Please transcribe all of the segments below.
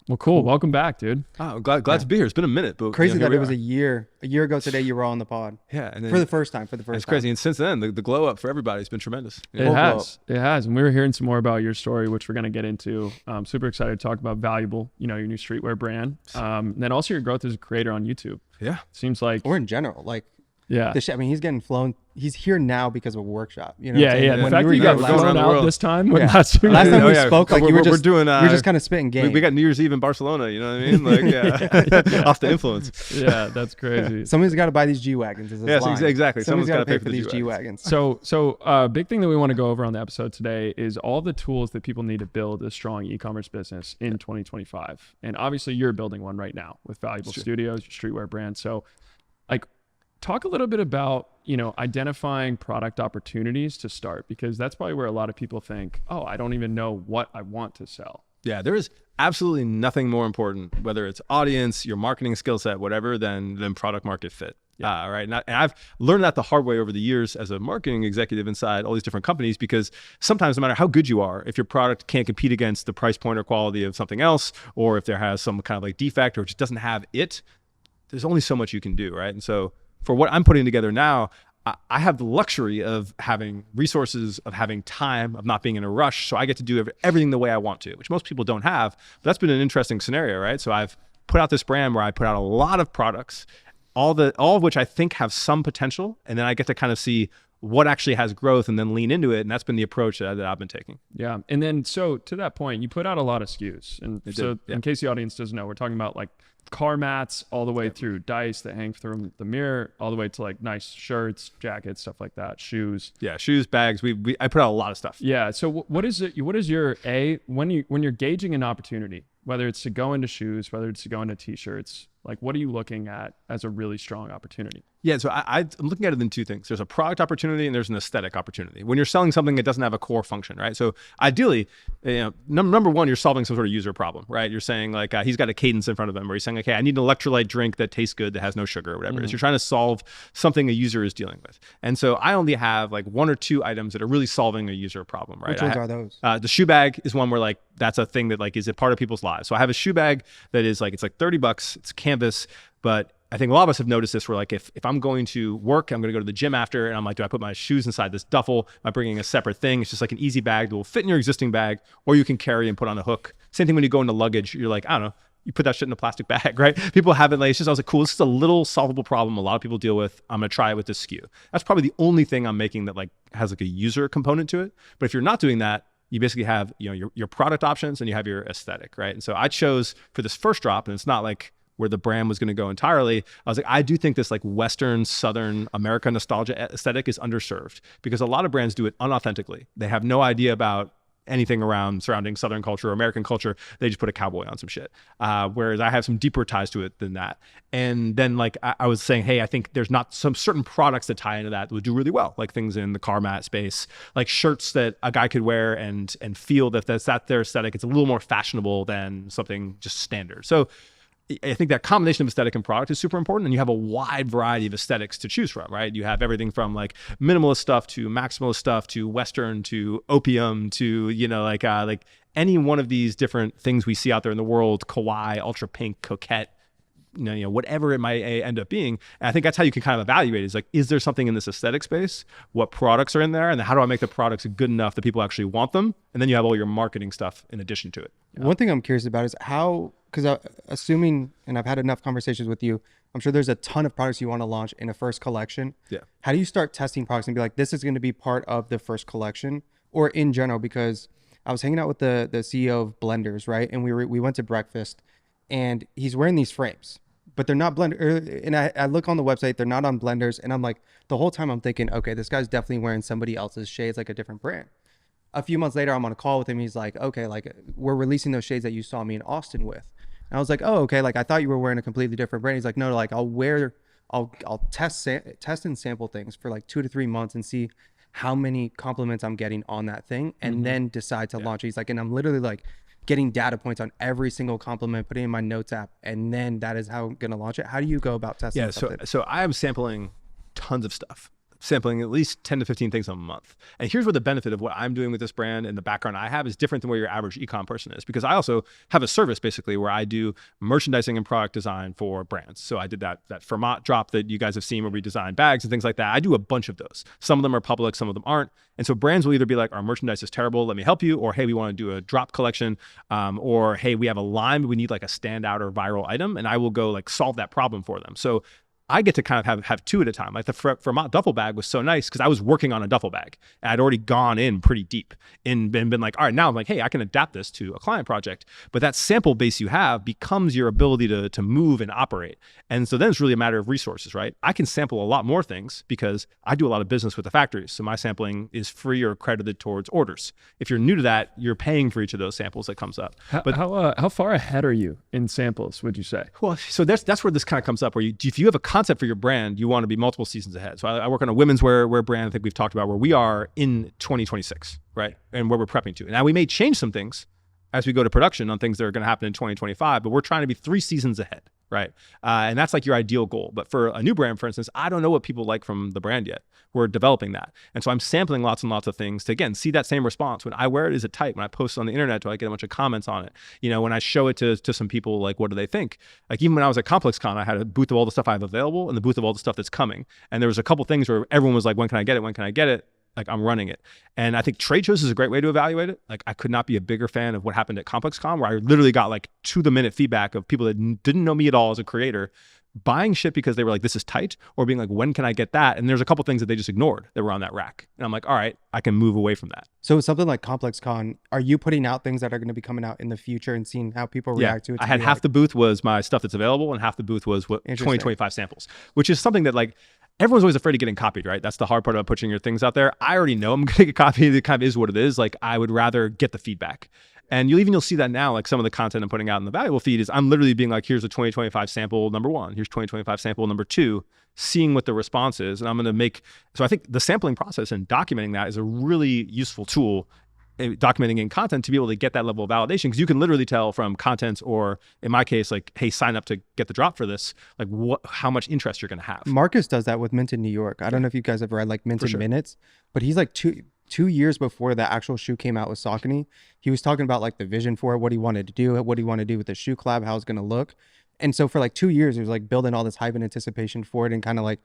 Well, cool. Welcome back, dude. Oh, glad to be here. It's been a minute, but Crazy here that we it was are. a year ago today you were on the pod. Yeah, and then, For the first time. it's crazy. And since then, the glow up for everybody has been tremendous. It has. And we were hearing some more about your story, which we're going to get into. I'm super excited to talk about Valuable, your new streetwear brand. And then also your growth as a creator on YouTube. Yeah. Seems like, Or in general, like, yeah. He's getting flown. He's here now because of a workshop. You know Yeah. The fact that you got flown out this time. Last time we spoke, like you were just doing. You're just kind of spitting game. We got New Year's Eve in Barcelona. You know what I mean? Like, off the influence. Yeah, that's crazy. Somebody's got to buy these G wagons. Yes, exactly. Someone's got to pay for these G wagons. So, big thing that we want to go over on the episode today is all the tools that people need to build a strong e-commerce business in 2025. And obviously, you're building one right now with Valuable Studios, your streetwear brand. So, like, talk a little bit about, identifying product opportunities to start, because that's probably where a lot of people think, oh, I don't even know what I want to sell. Yeah, there is absolutely nothing more important, whether it's audience, your marketing skill set, whatever, than product market fit. Yeah. Right. And I've learned that the hard way over the years as a marketing executive inside all these different companies, because sometimes no matter how good you are, if your product can't compete against the price point or quality of something else, or if there has some kind of like defect or just doesn't have it, there's only so much you can do. Right. And so for what I'm putting together now, I have the luxury of having resources, of having time, of not being in a rush. So I get to do everything the way I want to, which most people don't have. But that's been an interesting scenario, right? So I've put out this brand where I put out a lot of products, all of which I think have some potential. And then I get to kind of see what actually has growth and then lean into it. And that's been the approach that I've been taking. Yeah. And then, so to that point, you put out a lot of SKUs. And in case the audience doesn't know, we're talking about like car mats all the way through dice that hang from the mirror, all the way to like nice shirts, jackets, stuff like that, shoes. Yeah, shoes, bags. I put out a lot of stuff. Yeah. So what is it? What is your when you're gauging an opportunity, whether it's to go into shoes, whether it's to go into t-shirts, like what are you looking at as a really strong opportunity? Yeah, so I'm looking at it in two things. There's a product opportunity and there's an aesthetic opportunity. When you're selling something that doesn't have a core function, right? So ideally, number one, you're solving some sort of user problem, right? You're saying like, he's got a cadence in front of him, or he's saying, okay, I need an electrolyte drink that tastes good, that has no sugar or whatever it is. You're trying to solve something a user is dealing with. And so I only have like one or two items that are really solving a user problem, right? Which ones are those? The shoe bag is one where like, that's a thing that like is a part of people's lives. So I have a shoe bag that is like, it's like $30, it's canvas, but I think a lot of us have noticed this where like, if I'm going to work, I'm going to go to the gym after, and I'm like, do I put my shoes inside this duffel? Am I bringing a separate thing? It's just like an easy bag that will fit in your existing bag, or you can carry and put on a hook. Same thing when you go into luggage, you're like, I don't know, you put that shit in a plastic bag, right? People have it like, it's just, I was like, cool, this is a little solvable problem a lot of people deal with. I'm going to try it with this SKU. That's probably the only thing I'm making that like has like a user component to it. But if you're not doing that, you basically have, your product options and you have your aesthetic, right? And so I chose for this first drop, and it's not like where the brand was going to go entirely. I was like, I do think this like Western, Southern America nostalgia aesthetic is underserved, because a lot of brands do it unauthentically. They have no idea about anything surrounding Southern culture or American culture. They just put a cowboy on some shit. Whereas I have some deeper ties to it than that. And then like I was saying, hey, I think there's not some certain products that tie into that would do really well, like things in the car mat space, like shirts that a guy could wear and feel that that's their aesthetic. It's a little more fashionable than something just standard. So I think that combination of aesthetic and product is super important, and you have a wide variety of aesthetics to choose from, right? You have everything from like minimalist stuff to maximalist stuff to Western to opium to, like any one of these different things we see out there in the world, kawaii, ultra pink, coquette, whatever it might end up being. And I think that's how you can kind of evaluate it, is like, is there something in this aesthetic space? What products are in there? And then how do I make the products good enough that people actually want them? And then you have all your marketing stuff in addition to it. One thing I'm curious about is how, because assuming, and I've had enough conversations with you, I'm sure there's a ton of products you want to launch in a first collection. Yeah. How do you start testing products and be like, this is going to be part of the first collection, or in general? Because I was hanging out with the CEO of Blenders, right? And we went to breakfast, and he's wearing these frames, but they're not Blender. And I look on the website, they're not on Blenders. And I'm like, the whole time I'm thinking, okay, this guy's definitely wearing somebody else's shades, like a different brand. A few months later, I'm on a call with him. He's like, okay, like we're releasing those shades that you saw me in Austin with. And I was like, oh, okay. Like I thought you were wearing a completely different brand. He's like, no, like I'll test and sample things for like 2 to 3 months and see how many compliments I'm getting on that thing, and then decide to launch it. He's like, and I'm literally like getting data points on every single compliment, putting in my notes app, and then that is how I'm going to launch it. How do you go about testing something? So I am sampling tons of stuff. sampling at least 10 to 15 things a month. And here's where the benefit of what I'm doing with this brand and the background I have is different than where your average e-com person is, because I also have a service basically where I do merchandising and product design for brands. So I did that Vermont drop that you guys have seen where we design bags and things like that. I do a bunch of those. Some of them are public, some of them aren't. And so brands will either be like, our merchandise is terrible, let me help you, or hey, we want to do a drop collection, or hey, we have a line, but we need like a standout or viral item, and I will go like solve that problem for them. So I get to kind of have two at a time. Like the Vermont duffel bag was so nice because I was working on a duffel bag. And I'd already gone in pretty deep and been like, all right, now I'm like, hey, I can adapt this to a client project. But that sample base you have becomes your ability to move and operate. And so then it's really a matter of resources, right? I can sample a lot more things because I do a lot of business with the factories. So my sampling is free or credited towards orders. If you're new to that, you're paying for each of those samples that comes up. How far ahead are you in samples, would you say? Well, so that's where this kind of comes up, where if you have a concept for your brand, you want to be multiple seasons ahead. So I work on a women's wear brand I think we've talked about where we are in 2026, right? And where we're prepping to. Now we may change some things as we go to production on things that are going to happen in 2025, but we're trying to be 3 seasons ahead, right? And that's like your ideal goal. But for a new brand, for instance, I don't know what people like from the brand yet. We're developing that. And so I'm sampling lots and lots of things to, again, see that same response. When I wear it, is it tight? When I post it on the internet, do I get a bunch of comments on it? You know, when I show it to some people, like, what do they think? Like, even when I was at ComplexCon, I had a booth of all the stuff I have available and the booth of all the stuff that's coming. And there was a couple things where everyone was like, when can I get it? When can I get it? Like, I'm running it. And I think trade shows is a great way to evaluate it. Like, I could not be a bigger fan of what happened at ComplexCon, where I literally got like to-the-minute feedback of people that didn't know me at all as a creator, buying shit because they were like, this is tight, or being like, when can I get that? And there's a couple things that they just ignored that were on that rack. And I'm like, all right, I can move away from that. So something like ComplexCon, are you putting out things that are going to be coming out in the future and seeing how people react to it? I had half the booth was my stuff that's available and half the booth was what 2025 samples, which is something that like, everyone's always afraid of getting copied, right? That's the hard part about pushing your things out there. I already know I'm going to get copied. It kind of is what it is. Like, I would rather get the feedback. And you'll see that now, like some of the content I'm putting out in the valuable feed is I'm literally being like, here's a 2025 sample number 1. Here's 2025 sample number 2, seeing what the response is. And I'm going to so I think the sampling process and documenting that is a really useful tool, documenting in content, to be able to get that level of validation, because you can literally tell from content, or in my case, like, hey, sign up to get the drop for this, like how much interest you're going to have. Marcus does that with Mint in New York. I don't know if you guys have read like Mint in Minutes, but he's like two years before the actual shoe came out with Saucony, he was talking about like the vision for it, what he wanted to do, what he wanted to do with the shoe collab, how it's going to look. And so for like 2 years, he was like building all this hype and anticipation for it and kind of like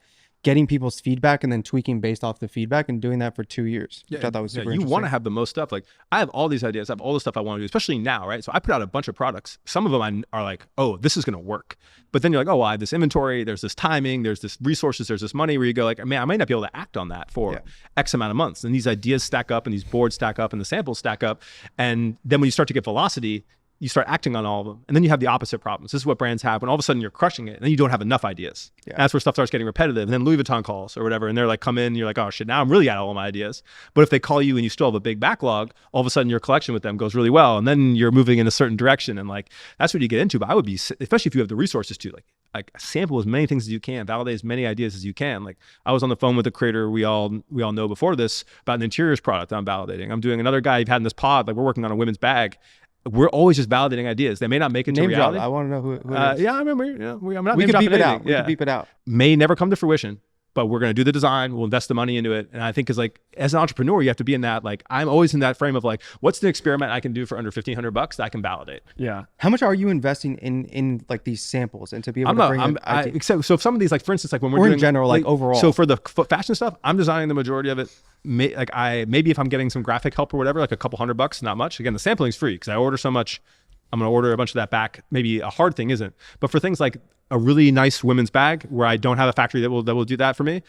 getting people's feedback and then tweaking based off the feedback, and doing that for 2 years. Yeah, I thought that was super you interesting. want to have the most stuff. Like, I have all these ideas. I have all the stuff I want to do, especially now, right? So I put out a bunch of products. Some of them are like, oh, this is going to work. But then you're like, oh, well, I have this inventory. There's this timing. There's this resources. There's this money, where you go like, man, I might not be able to act on that for X amount of months. And these ideas stack up and these boards stack up and the samples stack up. And then when you start to get velocity, you start acting on all of them. And then you have the opposite problems. This is what brands have when all of a sudden you're crushing it and then you don't have enough ideas. Yeah. And that's where stuff starts getting repetitive. And then Louis Vuitton calls or whatever, and they're like, come in, and you're like, oh shit, now I'm really out of all my ideas. But if they call you and you still have a big backlog, all of a sudden your collection with them goes really well. And then you're moving in a certain direction. And like, that's what you get into. But I would be, especially if you have the resources to like sample as many things as you can, validate as many ideas as you can. Like, I was on the phone with a creator we all know before this about an interiors product I'm validating. I'm doing another guy you've had in this pod, like we're working on a women's bag. We're always just validating ideas. They may not make it to reality. I want to know who it is. Yeah, I remember. Yeah, I'm not. We can beep it out. We can beep it out. May never come to fruition, but we're going to do the design. We'll invest the money into it. And I think as an entrepreneur, you have to be in that, like, I'm always in that frame of like, what's the experiment I can do for under $1,500 that I can validate? Yeah. How much are you investing in like these samples and to be able to bring so if some of these, like for instance, like when we're or doing in general, like overall. So for the fashion stuff, I'm designing the majority of it. Maybe if I'm getting some graphic help or whatever, like a couple $100, not much. Again, the sampling's free because I order so much. I'm going to order a bunch of that back. Maybe a hard thing isn't, but for things like a really nice women's bag where I don't have a factory that will do that for me,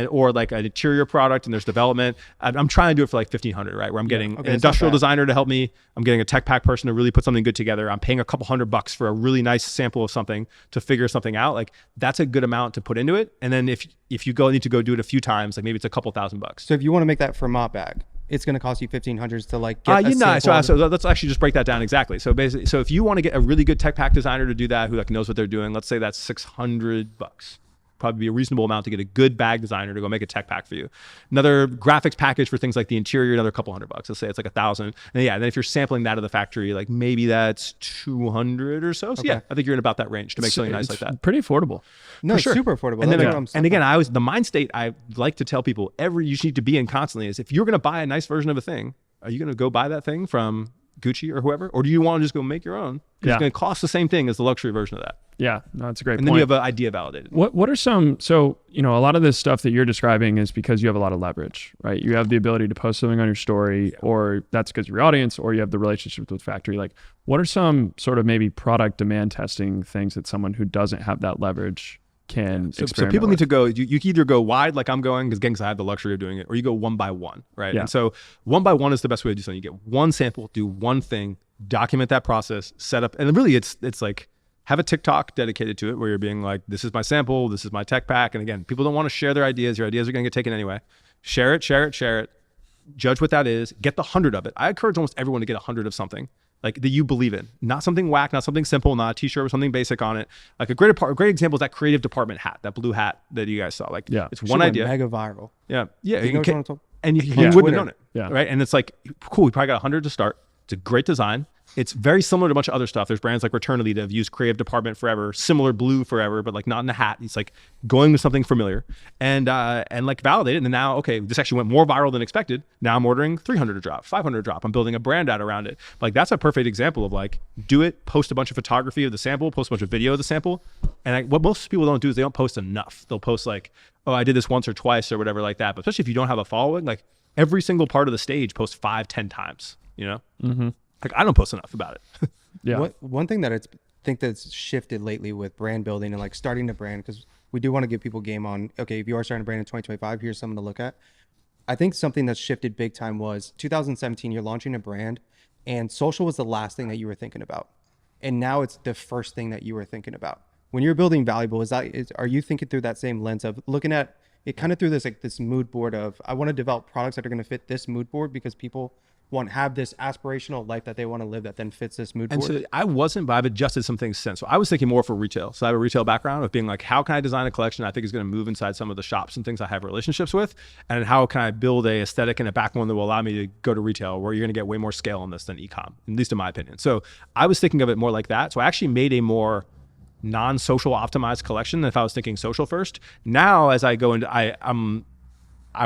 or like an interior product and there's development, I'm trying to do it for like $1,500, right? Where I'm getting an industrial designer to help me. I'm getting a tech pack person to really put something good together. I'm paying a couple $100 for a really nice sample of something to figure something out. Like, that's a good amount to put into it. And then if you need to go do it a few times, like maybe it's a couple $1,000. So if you want to make that Vermont bag, it's going to cost you $1,500 to like get a sample. So let's actually just break that down exactly. So basically, so if you want to get a really good tech pack designer to do that, who like knows what they're doing, let's say that's $600, probably be a reasonable amount to get a good bag designer to go make a tech pack for you. Another graphics package for things like the interior, another couple $100. Let's say it's like $1,000. And yeah, then if you're sampling that of the factory, like maybe that's 200 or so. So yeah, I think you're in about that range to make something nice like that. Pretty affordable. No, it's super affordable. And That's then, again, the mind state I like to tell people you need to be in constantly is if you're going to buy a nice version of a thing, are you going to go buy that thing from Gucci or whoever, or do you want to just go make your own? It's going to cost the same thing as the luxury version of that. Yeah, no, that's a great point. And then you have an idea validated. What are some, so, you know, a lot of this stuff that you're describing is because you have a lot of leverage, right? You have the ability to post something on your story, or that's because of your audience, or you have the relationship with factory. Like, what are some sort of maybe product demand testing things that someone who doesn't have that leverage can experiment so people with? need to go, you can either go wide like I'm going, because I have the luxury of doing it, or you go one by one, right? Yeah. And so one by one is the best way to do something. You get one sample, do one thing, document that process, set up, and really it's like, have a TikTok dedicated to it where you're being like, this is my sample, this is my tech pack. And again, people don't want to share their ideas. Your ideas are going to get taken anyway. Share it. Judge what that is. Get the 100 of it. I encourage almost everyone to get 100 of something like that you believe in. Not something whack, not something simple, not a t-shirt with something basic on it. Like a great example is that creative department hat, that blue hat that you guys saw. Like, it's one idea. Mega viral. Yeah. And you wouldn't have known it. Yeah. Right. And it's like, cool. We probably got 100 to start. It's a great design. It's very similar to a bunch of other stuff. There's brands like Returnally that have used creative department forever, similar blue forever, but like not in a hat. It's like going with something familiar and like validate it. And then now, okay, this actually went more viral than expected. Now I'm ordering 300 to drop, 500 to drop. I'm building a brand out around it. Like that's a perfect example of like, do it, post a bunch of photography of the sample, post a bunch of video of the sample. And what most people don't do is they don't post enough. They'll post like, oh, I did this once or twice or whatever like that. But especially if you don't have a following, like every single part of the stage, post 5-10 times, you know? Mm-hmm. Like I don't post enough about it. Yeah. One thing that I think that's shifted lately with brand building and like starting a brand, because we do want to give people game on, okay, if you are starting a brand in 2025, here's something to look at. I think something that's shifted big time was 2017, you're launching a brand and social was the last thing that you were thinking about. And now it's the first thing that you were thinking about. When you're building valuable, are you thinking through that same lens of looking at it kind of through this mood board of, I want to develop products that are going to fit this mood board because people have this aspirational life that they want to live that then fits this mood board? And so I wasn't, but I've adjusted some things since. So I was thinking more for retail. So I have a retail background of being like, how can I design a collection I think is going to move inside some of the shops and things I have relationships with? And how can I build a aesthetic and a backbone that will allow me to go to retail where you're going to get way more scale on this than e-com, at least in my opinion. So I was thinking of it more like that. So I actually made a more non-social optimized collection than if I was thinking social first. Now, as I go into, I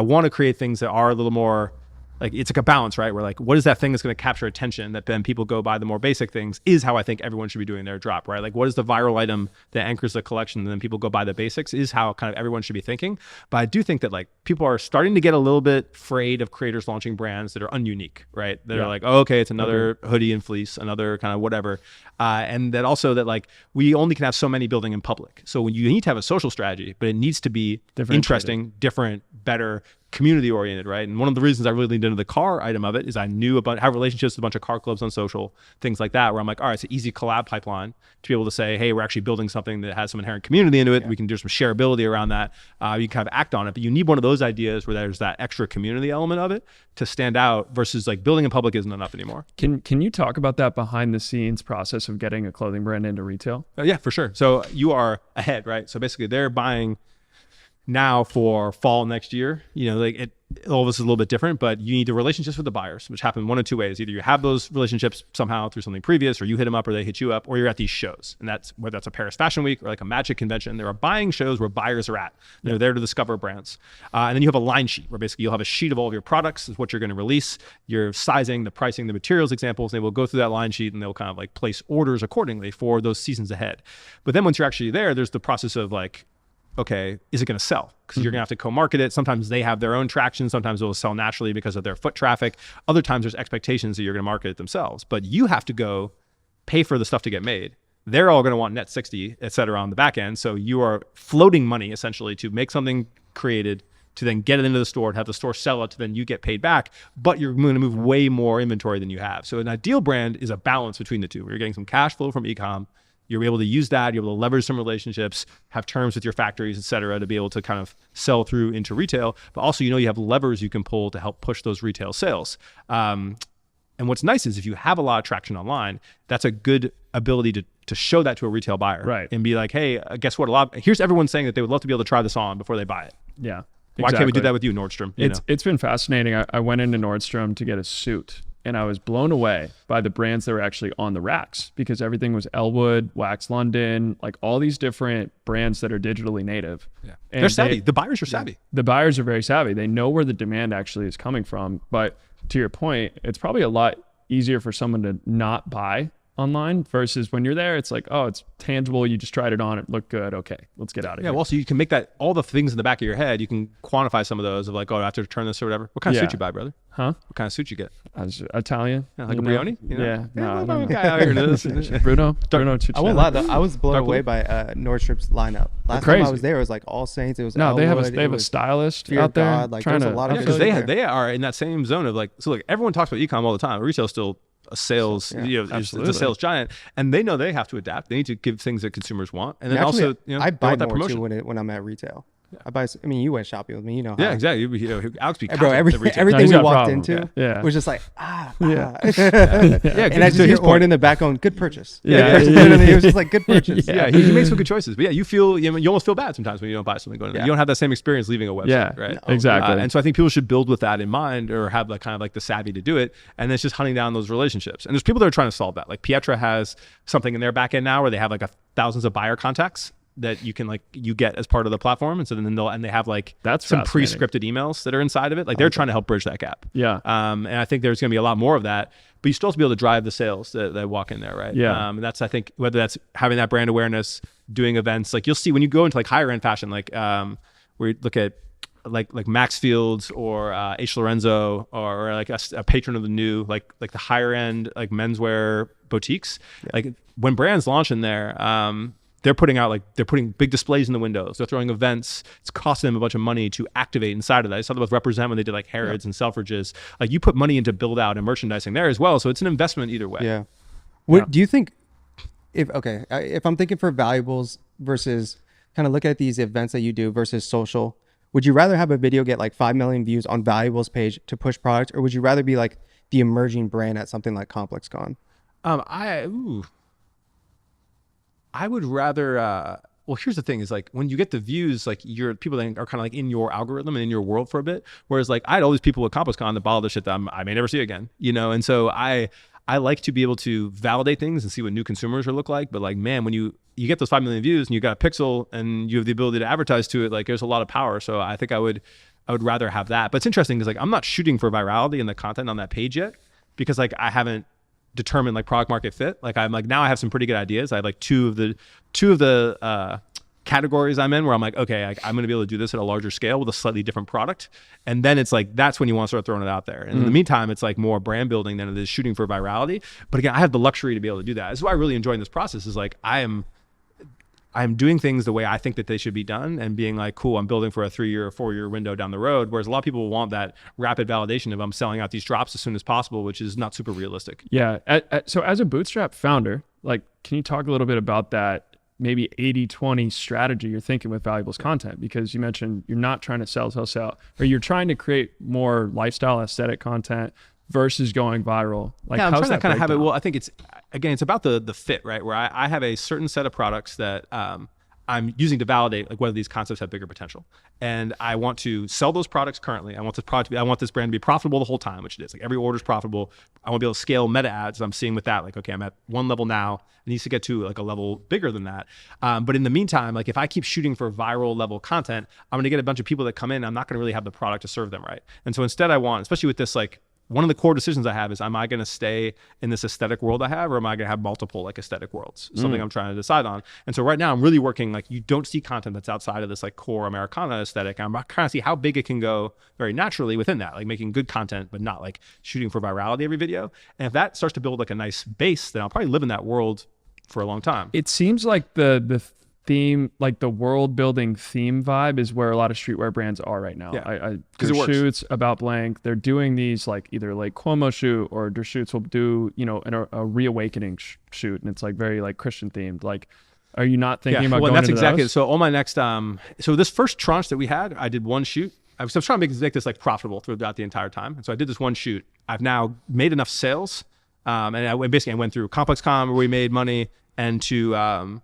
want to create things that are a little more like, it's like a balance, right? Where like, what is that thing that's going to capture attention that then people go buy the more basic things is how I think everyone should be doing their drop, right? Like what is the viral item that anchors the collection and then people go buy the basics is how kind of everyone should be thinking. But I do think that like people are starting to get a little bit afraid of creators launching brands that are ununique, right? That are like, oh, okay, it's another hoodie and fleece, another kind of whatever. And that also that like, we only can have so many building in public. So when you need to have a social strategy, but it needs to be interesting, different, better, community oriented, right? And one of the reasons I really leaned into the car item of it is I knew about have relationships with a bunch of car clubs on social, things like that, where I'm like, all right, it's an easy collab pipeline to be able to say, hey, we're actually building something that has some inherent community into it. We can do some shareability around that. You can kind of act on it, but you need one of those ideas where there's that extra community element of it to stand out versus like building in public isn't enough anymore. Can you talk about that behind the scenes process of getting a clothing brand into retail? Yeah, for sure. So you are ahead, right? So basically they're buying now for fall next year, you know, like all of this is a little bit different, but you need the relationships with the buyers, which happen one of two ways. Either you have those relationships somehow through something previous, or you hit them up or they hit you up, or you're at these shows. And that's whether that's a Paris Fashion Week or like a Magic convention. There are buying shows where buyers are at. They're there to discover brands. And then you have a line sheet where basically you'll have a sheet of all of your products, is what you're going to release, your sizing, the pricing, the materials examples. And they will go through that line sheet and they'll kind of like place orders accordingly for those seasons ahead. But then once you're actually there, there's the process of like, okay, is it going to sell? Because you're going to have to co-market it. Sometimes they have their own traction. Sometimes it will sell naturally because of their foot traffic. Other times there's expectations that you're going to market it themselves. But you have to go pay for the stuff to get made. They're all going to want net 60, et cetera, on the back end. So you are floating money essentially to make something created, to then get it into the store, to have the store sell it, to then you get paid back. But you're going to move way more inventory than you have. So an ideal brand is a balance between the two. Where you're getting some cash flow from e-com. You're able to use that, you're able to leverage some relationships, have terms with your factories, et cetera, to be able to kind of sell through into retail. But also, you know, you have levers you can pull to help push those retail sales. And what's nice is if you have a lot of traction online, that's a good ability to to show that to a retail buyer, Right. and be like, hey, guess what? Here's everyone saying that they would love to be able to try this on before they buy it. Yeah. Why can't we do exactly. that with you, Nordstrom? It's been fascinating. I went into Nordstrom to get a suit, and I was blown away by the brands that were actually on the racks, because everything was Elwood, Wax London, like all these different brands that are digitally native. Yeah. And They're savvy. The buyers are savvy. The buyers are very savvy. They know where the demand actually is coming from. But to your point, it's probably a lot easier for someone to not buy online versus when you're there, it's like, oh, it's tangible. You just tried it on. It looked good. Okay, let's get out of Yeah, here. well, so you can make that, all the things in the back of your head, you can quantify some of those of like, oh, I have to return this or whatever. What kind of Yeah. suit you buy, brother? Huh? What kind of suit you get? I was Italian. Yeah, like you a know? Brioni? You know? Yeah. No, what no, about no. a guy out here to this? Bruno I won't lie though, I was blown Dark away blue? by Nordstrom's lineup. Last time I crazy. was there, it was like All Saints. It was No, they have Elwood, a it was stylist Fear out of there God, like, trying there's to a lot of Yeah, good because there. they are in that same zone of like, so look, everyone talks about e-com all the time. Retail's still a sales, Yeah, it's a absolutely. sales giant, and they know they have to adapt. They need to give things that consumers want, and then Actually, also, I they buy want that more promotion. too when I'm at retail. I buy. I mean, you went shopping with me. You know. Yeah, how. exactly. Alex be Hey, bro, constantly at retail. everything he's we got a walked problem. into Yeah. was just like Yeah. Yeah, and I just to hear his Oren point. in the back going, "Good purchase." Yeah. Good purchase. He was just like, "Good purchase." Yeah. Yeah, he made some good choices, but yeah, you almost feel bad sometimes when you don't buy something going. Yeah. You don't have that same experience leaving a website, Yeah, right? exactly. And so I think people should build with that in mind, or have like kind of like the savvy to do it, and it's just hunting down those relationships. And there's people that are trying to solve that. Like Pietra has something in their back end now where they have like thousands of buyer contacts that you can you get as part of the platform, and so then they have like That's some fascinating. pre-scripted emails that are inside of it. Like they're trying to help bridge that gap. Yeah. And I think there's going to be a lot more of that, but you still have to be able to drive the sales that walk in there, right? Yeah. And that's, I think, whether that's having that brand awareness, doing events, like you'll see when you go into like higher end fashion, like where you look at like Maxfields or H. Lorenzo or like a patron of the new, like the higher end like menswear boutiques. Yeah. Like when brands launch in there, they're putting big displays in the windows. They're throwing events. It's costing them a bunch of money to activate inside of that. I saw them with Represent when they did like Harrods and Selfridges. Like you put money into build out and merchandising there as well. So it's an investment either way. Yeah. What do you think? If I'm thinking for valuables versus kind of look at these events that you do versus social, would you rather have a video get like 5 million views on valuables page to push product, or would you rather be like the emerging brand at something like ComplexCon? I would rather, well, here's the thing is like when you get the views, like people that are kind of like in your algorithm and in your world for a bit. Whereas like I had all these people at ComplexCon that bought the shit that I may never see again, And so I like to be able to validate things and see what new consumers will look like. But like, man, when you get those 5 million views and you got a pixel and you have the ability to advertise to it, like there's a lot of power. So I think I would rather have that. But it's interesting because like I'm not shooting for virality in the content on that page yet, because like I haven't determined like product market fit. Like I'm like, now I have some pretty good ideas. I have like two of the categories I'm in where I'm like, okay, I'm going to be able to do this at a larger scale with a slightly different product. And then it's like, that's when you want to start throwing it out there. And in the meantime, it's like more brand building than it is shooting for virality. But again, I have the luxury to be able to do that. This is why I really enjoy this process is like, I'm doing things the way I think that they should be done and being like, cool, I'm building for a 3-year or 4-year window down the road. Whereas a lot of people want that rapid validation of I'm selling out these drops as soon as possible, which is not super realistic. Yeah. So as a bootstrap founder, like, can you talk a little bit about that maybe 80-20 strategy you're thinking with valuables content? Because you mentioned you're not trying to sell, or you're trying to create more lifestyle aesthetic content versus going viral. Like, yeah, I'm how's trying that to kind of have it. breakdown? Well, I think it's about the fit, right? Where I have a certain set of products that I'm using to validate like whether these concepts have bigger potential. And I want to sell those products currently. I want this brand to be profitable the whole time, which it is. Like every order is profitable. I want to be able to scale meta ads. I'm seeing with that, like, okay, I'm at one level now. It needs to get to like a level bigger than that. But in the meantime, like if I keep shooting for viral level content, I'm going to get a bunch of people that come in. I'm not going to really have the product to serve them right. And so instead I want, especially with this, like, one of the core decisions I have is, am I going to stay in this aesthetic world I have, or am I going to have multiple like aesthetic worlds? Something I'm trying to decide on. And so right now I'm really working, like, you don't see content that's outside of this like core Americana aesthetic. I'm trying to see how big it can go very naturally within that, like making good content, but not like shooting for virality every video. And if that starts to build like a nice base, then I'll probably live in that world for a long time. It seems like the theme, like the world building theme vibe is where a lot of streetwear brands are right now. Yeah, because it works. Shoots about blank, they're doing these like either like Cuomo shoot, or their shoots will do, a reawakening shoot, and it's like very like Christian themed. Like, are you not thinking about going that's into exactly those? So all my next so this first tranche that we had, I did one shoot. I was trying to make this like profitable throughout the entire time. And so I did this one shoot. I've now made enough sales. And I went through ComplexCon where we made money. and to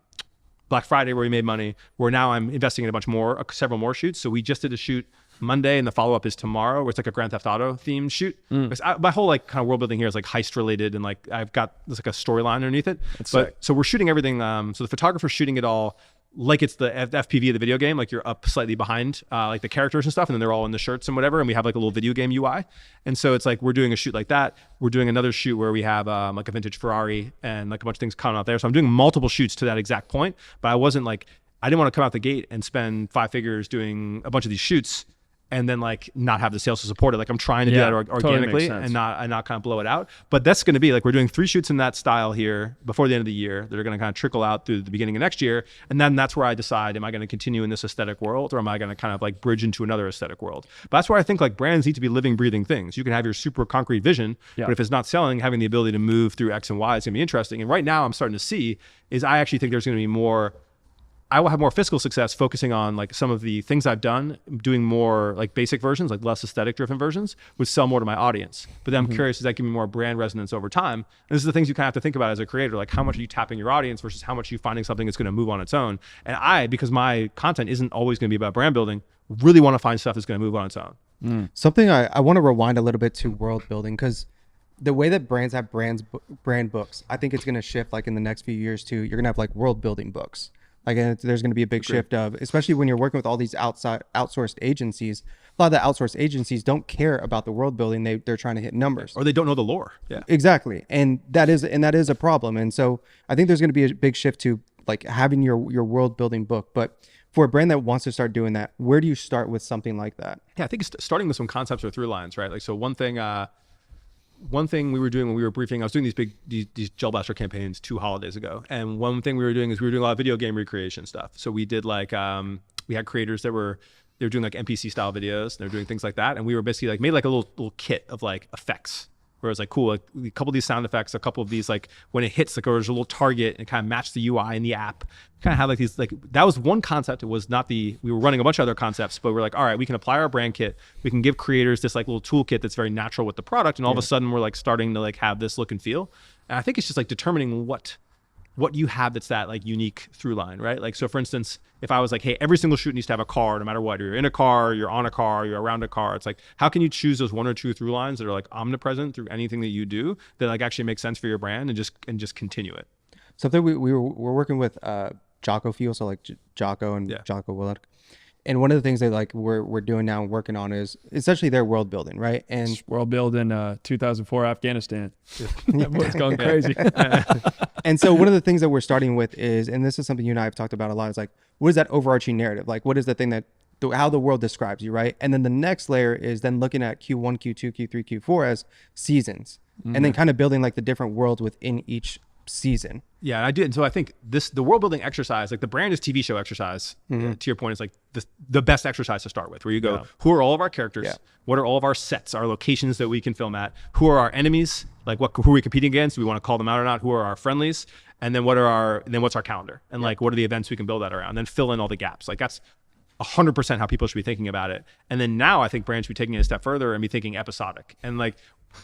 Black Friday where we made money, where now I'm investing in a bunch more, several more shoots. So we just did a shoot Monday and the follow-up is tomorrow, where it's like a Grand Theft Auto themed shoot. My whole like kind of world building here is like heist related, and like I've got there's like a storyline underneath it. So we're shooting everything. So the photographer's shooting it all like it's the FPV of the video game, like you're up slightly behind like the characters and stuff, and then they're all in the shirts and whatever, and we have like a little video game UI. And so it's like we're doing a shoot like that. We're doing another shoot where we have like a vintage Ferrari and like a bunch of things coming out there. So I'm doing multiple shoots to that exact point, but I didn't want to come out the gate and spend 5 figures doing a bunch of these shoots and then like not have the sales to support it. Like I'm trying to do that organically and not kind of blow it out. But that's going to be like, we're doing 3 shoots in that style here before the end of the year that are going to kind of trickle out through the beginning of next year. And then that's where I decide, am I going to continue in this aesthetic world, or am I going to kind of like bridge into another aesthetic world? But that's where I think like brands need to be living, breathing things. You can have your super concrete vision, but if it's not selling, having the ability to move through X and Y is going to be interesting. And right now I'm starting to see is I actually think there's going to be more, I will have more fiscal success focusing on like some of the things I've done, doing more like basic versions, like less aesthetic driven versions, would sell more to my audience. But then I'm curious, does that give me more brand resonance over time? And this is the things you kind of have to think about as a creator, like how much are you tapping your audience versus how much are you finding something that's going to move on its own? And because my content isn't always going to be about brand building, really want to find stuff that's going to move on its own. Something I want to rewind a little bit to world building, because the way that brands have brand books, I think it's going to shift like in the next few years too. You're going to have like world building books. Like there's going to be a big shift of, especially when you're working with all these outsourced agencies. A lot of the outsourced agencies don't care about the world building. They're trying to hit numbers, or they don't know the lore. Yeah, exactly. And that is a problem. And so I think there's going to be a big shift to like having your world building book. But for a brand that wants to start doing that, where do you start with something like that? Yeah, I think it's starting with some concepts or through lines, right? Like, so one thing we were doing when we were briefing, I was doing these Gel Blaster campaigns 2 holidays ago. And one thing we were doing is we were doing a lot of video game recreation stuff. So we did like, we had creators they were doing like NPC style videos. They were doing things like that. And we were basically like made like a little kit of like effects. Where it's like, cool, like a couple of these sound effects, a couple of these, like when it hits, like there's a little target and kind of match the UI in the app. Kind of have like these, like that was one concept. It was not we were running a bunch of other concepts, but we're like, all right, we can apply our brand kit. We can give creators this like little toolkit that's very natural with the product. And all of a sudden we're like starting to like have this look and feel. And I think it's just like determining what you have that's that like unique through line, right? Like, so for instance, if I was like, hey, every single shoot needs to have a car, no matter what, you're in a car, you're on a car, you're around a car. It's like, how can you choose those 1 or 2 through lines that are like omnipresent through anything that you do that like actually makes sense for your brand and just continue it? Something we're working with Jocko Fuel, so like Jocko and Jocko Willard. And one of the things that like we're doing now and working on is essentially their world building, right? And it's world building 2004 Afghanistan. It's going crazy. And so one of the things that we're starting with is, and this is something you and I have talked about a lot, is like, what is that overarching narrative? Like, what is the thing that how the world describes you, right? And then the next layer is then looking at Q1, Q2, Q3, Q4 as seasons, and then kind of building like the different worlds within each season. Yeah, I did. And so I think the world building exercise, like the brand is TV show exercise, to your point, is like the best exercise to start with, where you go, who are all of our characters? What are all of our sets, our locations that we can film at? Who are our enemies? Like who are we competing against? Do we want to call them out or not? Who are our friendlies? And then what's our calendar? And like, what are the events we can build that around? And then fill in all the gaps. Like that's 100% how people should be thinking about it. And then now I think brands should be taking it a step further and be thinking episodic. And like,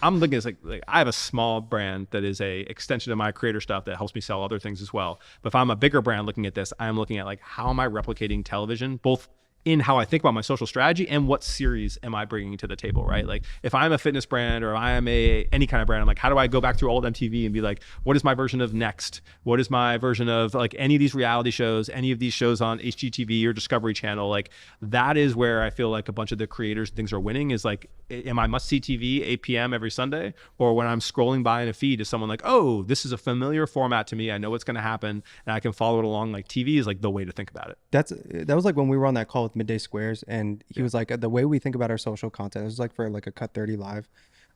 I'm looking at like I have a small brand that is a extension of my creator stuff that helps me sell other things as well. But if I'm a bigger brand looking at this, I'm looking at like, how am I replicating television, both in how I think about my social strategy and what series am I bringing to the table, right? Like if I'm a fitness brand or I am any kind of brand, I'm like, how do I go back through old MTV and be like, what is my version of Next? What is my version of like any of these reality shows, any of these shows on HGTV or Discovery Channel? Like that is where I feel like a bunch of the creators and things are winning, is like, am I must see TV 8 p.m. every Sunday? Or when I'm scrolling by in a feed, is someone like, oh, this is a familiar format to me. I know what's going to happen and I can follow it along. Like TV is like the way to think about it. That was like when we were on that call with Midday Squares, and he was like, the way we think about our social content, it was like for like a Cut 30 Live,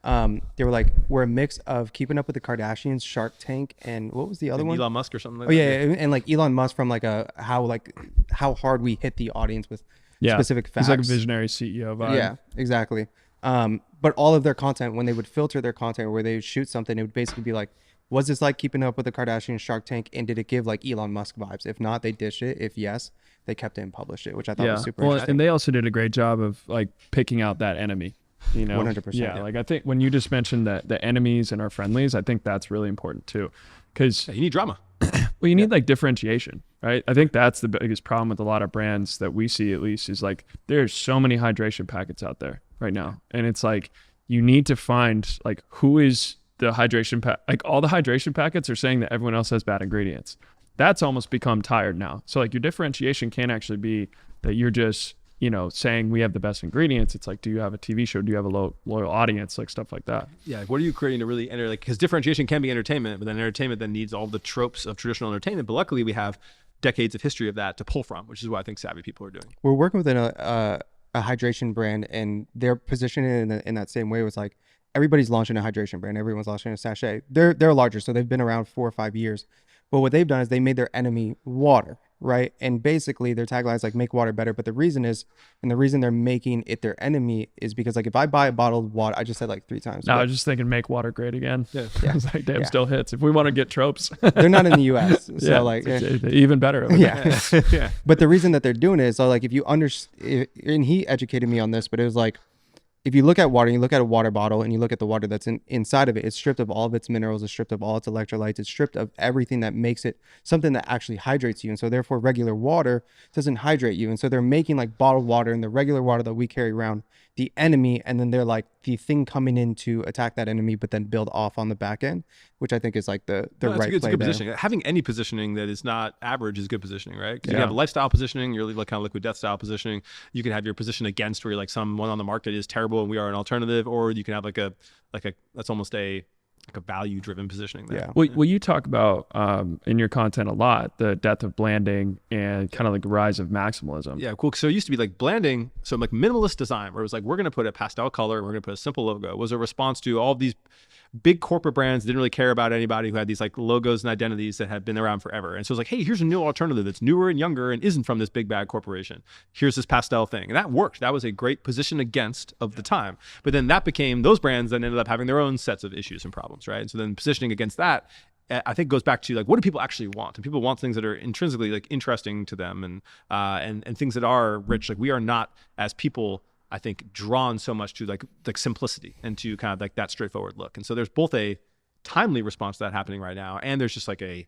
they were like, we're a mix of Keeping Up with the Kardashians, Shark Tank, and what was the other one? Elon Musk or something like that. And like Elon Musk, from like how hard we hit the audience with specific facts. He's like a visionary CEO vibe. Yeah, exactly. But all of their content, when they would filter their content, where they would shoot something, it would basically be like, was this like Keeping Up with the Kardashians, Shark Tank, and did it give like Elon Musk vibes? If not, they ditched it. If yes, they kept it and published it, which I thought was super interesting. And they also did a great job of like picking out that enemy, you know? 100%. Yeah, like I think when you just mentioned that the enemies and our friendlies, I think that's really important too. Because you need drama. Well, you need like differentiation, right? I think that's the biggest problem with a lot of brands that we see, at least, is like there's so many hydration packets out there right now. And it's like you need to find like who is the hydration pack. Like all the hydration packets are saying that everyone else has bad ingredients. That's almost become tired now. So like your differentiation can't actually be that you're just, you know, saying we have the best ingredients. It's like, do you have a TV show? Do you have a loyal audience? Like stuff like that. Yeah. What are you creating to really enter? Like, because differentiation can be entertainment, but then entertainment then needs all the tropes of traditional entertainment. But luckily, we have decades of history of that to pull from, which is what I think savvy people are doing. We're working with a hydration brand, and their positioning in that same way was like everybody's launching a hydration brand. Everyone's launching a sachet. They're larger, so they've been around 4 or 5 years. But what they've done is they made their enemy water, right? And basically their tagline is like make water better. But the reason they're making it their enemy is because like if I buy a bottle of water, I just said like 3 times. No, I was just thinking make water great again. Yeah. I was like, damn, still hits. If we want to get tropes. They're not in the US. So like even better. Yeah. Yeah. But the reason that they're doing it is so like if you understand, and he educated me on this, but it was like, if you look at water, you look at a water bottle and you look at the water that's inside of it, it's stripped of all of its minerals, it's stripped of all its electrolytes, it's stripped of everything that makes it something that actually hydrates you. And so therefore regular water doesn't hydrate you. And so they're making like bottled water and the regular water that we carry around the enemy. And then they're like the thing coming in to attack that enemy, but then build off on the back end, which I think is like the right it's play good there. positioning. Having any positioning that is not average is good positioning, right? Because you Yeah. have a lifestyle positioning, you're like kind of liquid death style positioning. You can have your position against where you're like someone on the market is terrible and we are an alternative, or you can have like a that's almost a value driven positioning there. Yeah. Well, you talk about in your content a lot, the death of blanding and kind of like the rise of maximalism. Yeah, cool. So it used to be like blanding, so like minimalist design, where it was like, we're going to put a pastel color, we're going to put a simple logo. It was a response to all of these big corporate brands that didn't really care about anybody who had these like logos and identities that had been around forever. And so it was like, hey, here's a new alternative that's newer and younger and isn't from this big bad corporation. Here's this pastel thing. And that worked. That was a great position against of the time. But then that became, those brands then ended up having their own sets of issues and problems, right? And so then positioning against that, I think goes back to like, what do people actually want? And people want things that are intrinsically like interesting to them and things that are rich. Like we are not as people, I think, drawn so much to like simplicity and to kind of like that straightforward look. And so there's both a timely response to that happening right now, and there's just like it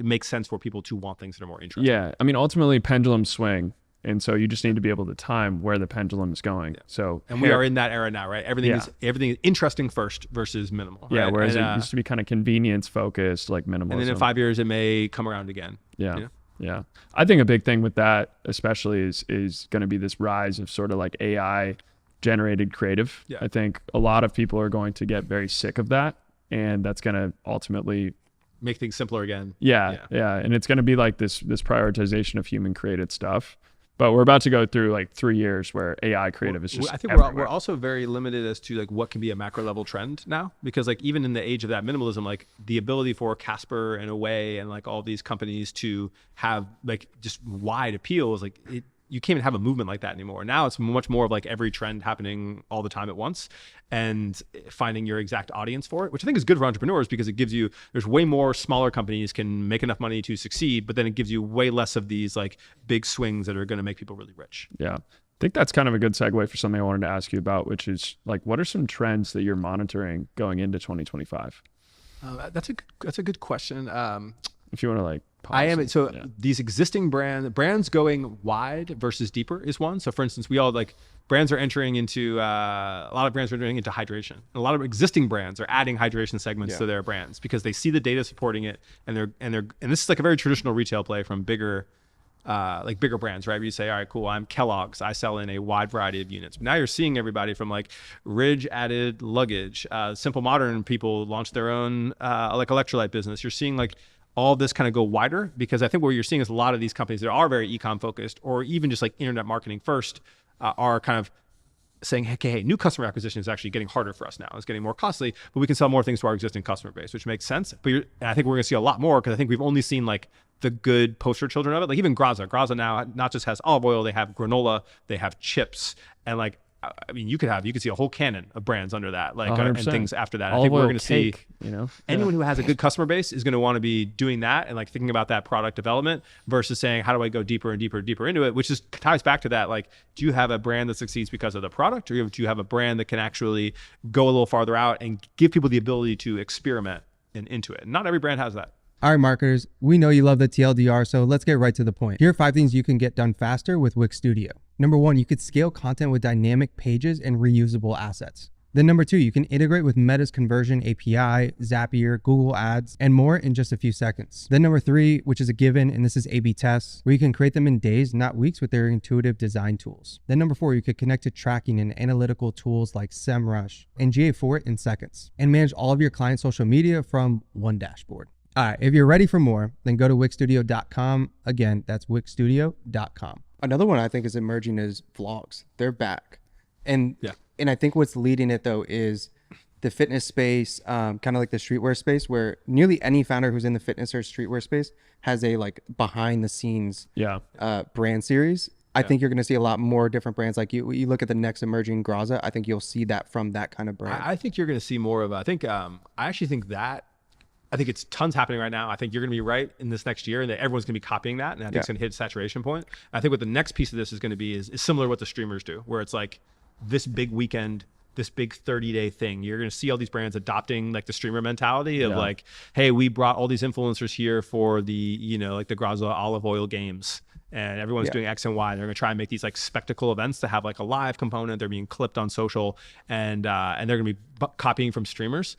makes sense for people to want things that are more interesting. Yeah. I mean, ultimately pendulums swing. And so you just need to be able to time where the pendulum is going. Yeah. So, and we are in that era now, right? Everything is interesting first versus minimal. Yeah. Right? Whereas and, it used to be kind of convenience focused, like minimalism. And then in 5 years, it may come around again. Yeah. You know? Yeah. I think a big thing with that, especially is going to be this rise of sort of like AI generated creative. Yeah. I think a lot of people are going to get very sick of that. And that's going to ultimately make things simpler again. Yeah. And it's going to be like this prioritization of human created stuff. But we're about to go through like 3 years where AI creative is just I think everywhere. we're also very limited as to like what can be a macro level trend now, because like even in the age of that minimalism, like the ability for Casper and Away and like all these companies to have like just wide appeal is like you can't even have a movement like that anymore. Now it's much more of like every trend happening all the time at once and finding your exact audience for it, which I think is good for entrepreneurs because it gives you, there's way more smaller companies can make enough money to succeed, but then it gives you way less of these like big swings that are going to make people really rich. Yeah. I think that's kind of a good segue for something I wanted to ask you about, which is like, what are some trends that you're monitoring going into 2025? That's a good question. If you want to like, these existing brands going wide versus deeper is one. So for instance, we all like brands are entering into a lot of brands are entering into hydration. And a lot of existing brands are adding hydration segments to their brands because they see the data supporting it, and this is like a very traditional retail play from bigger brands, right? Where you say, all right, cool, I'm Kellogg's, I sell in a wide variety of units. But now you're seeing everybody from like Ridge added luggage, Simple Modern people launch their own like electrolyte business. You're seeing like all this kind of go wider because I think what you're seeing is a lot of these companies that are very e-com focused or even just like internet marketing first are kind of saying, hey, new customer acquisition is actually getting harder for us now. It's getting more costly, but we can sell more things to our existing customer base, which makes sense. But and I think we're going to see a lot more because I think we've only seen like the good poster children of it. Like even Graza now not just has olive oil, they have granola, they have chips, and like, I mean, you could see a whole canon of brands under that, like, and things after that. I think we're going to see, anyone who has a good customer base is going to want to be doing that and like thinking about that product development versus saying, how do I go deeper and deeper and deeper into it? Which just ties back to that. Like, do you have a brand that succeeds because of the product, or do you have a brand that can actually go a little farther out and give people the ability to experiment into it? And not every brand has that. All right, marketers, we know you love the TLDR, so let's get right to the point. Here are 5 things you can get done faster with Wix Studio. Number 1, you could scale content with dynamic pages and reusable assets. Then number 2, you can integrate with Meta's conversion API, Zapier, Google Ads, and more in just a few seconds. Then number 3, which is a given, and this is A/B tests, where you can create them in days, not weeks, with their intuitive design tools. Then number 4, you could connect to tracking and analytical tools like SEMrush and GA4 in seconds, and manage all of your client social media from one dashboard. All right, if you're ready for more, then go to wixstudio.com. Again, that's wixstudio.com. Another one I think is emerging is vlogs. They're back. And I think what's leading it though is the fitness space, kind of like the streetwear space, where nearly any founder who's in the fitness or streetwear space has a like behind the scenes brand series. I think you're going to see a lot more different brands. Like you look at the next emerging Graza, I think you'll see that from that kind of brand. I think you're going to see more of, I actually think it's tons happening right now. I think you're going to be right in this next year, and that everyone's going to be copying that, and I think it's going to hit a saturation point. I think what the next piece of this is going to be is similar to what the streamers do, where it's like this big weekend, this big 30-day thing. You're going to see all these brands adopting like the streamer mentality of like, hey, we brought all these influencers here for the, like the Graza olive oil games, and everyone's doing X and Y. They're going to try and make these like spectacle events to have like a live component. They're being clipped on social, and they're going to be copying from streamers.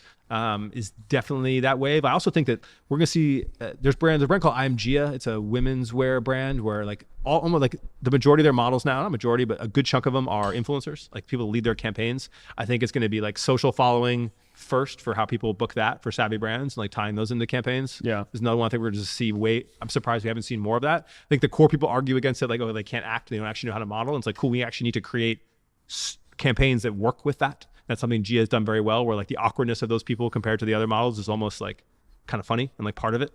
Is definitely that wave. I also think that we're going to see there's a brand called IMGIA. It's a women's wear brand where like almost like the majority of their models now, not majority, but a good chunk of them are influencers, like people lead their campaigns. I think it's going to be like social following first for how people book that for savvy brands, and like tying those into campaigns. There's another one I think we're going to see. I'm surprised we haven't seen more of that. I think the core people argue against it, like, oh, they can't act, they don't actually know how to model. And it's like, cool, we actually need to create campaigns that work with that. That's something Gia has done very well, where like the awkwardness of those people compared to the other models is almost like kind of funny and like part of it.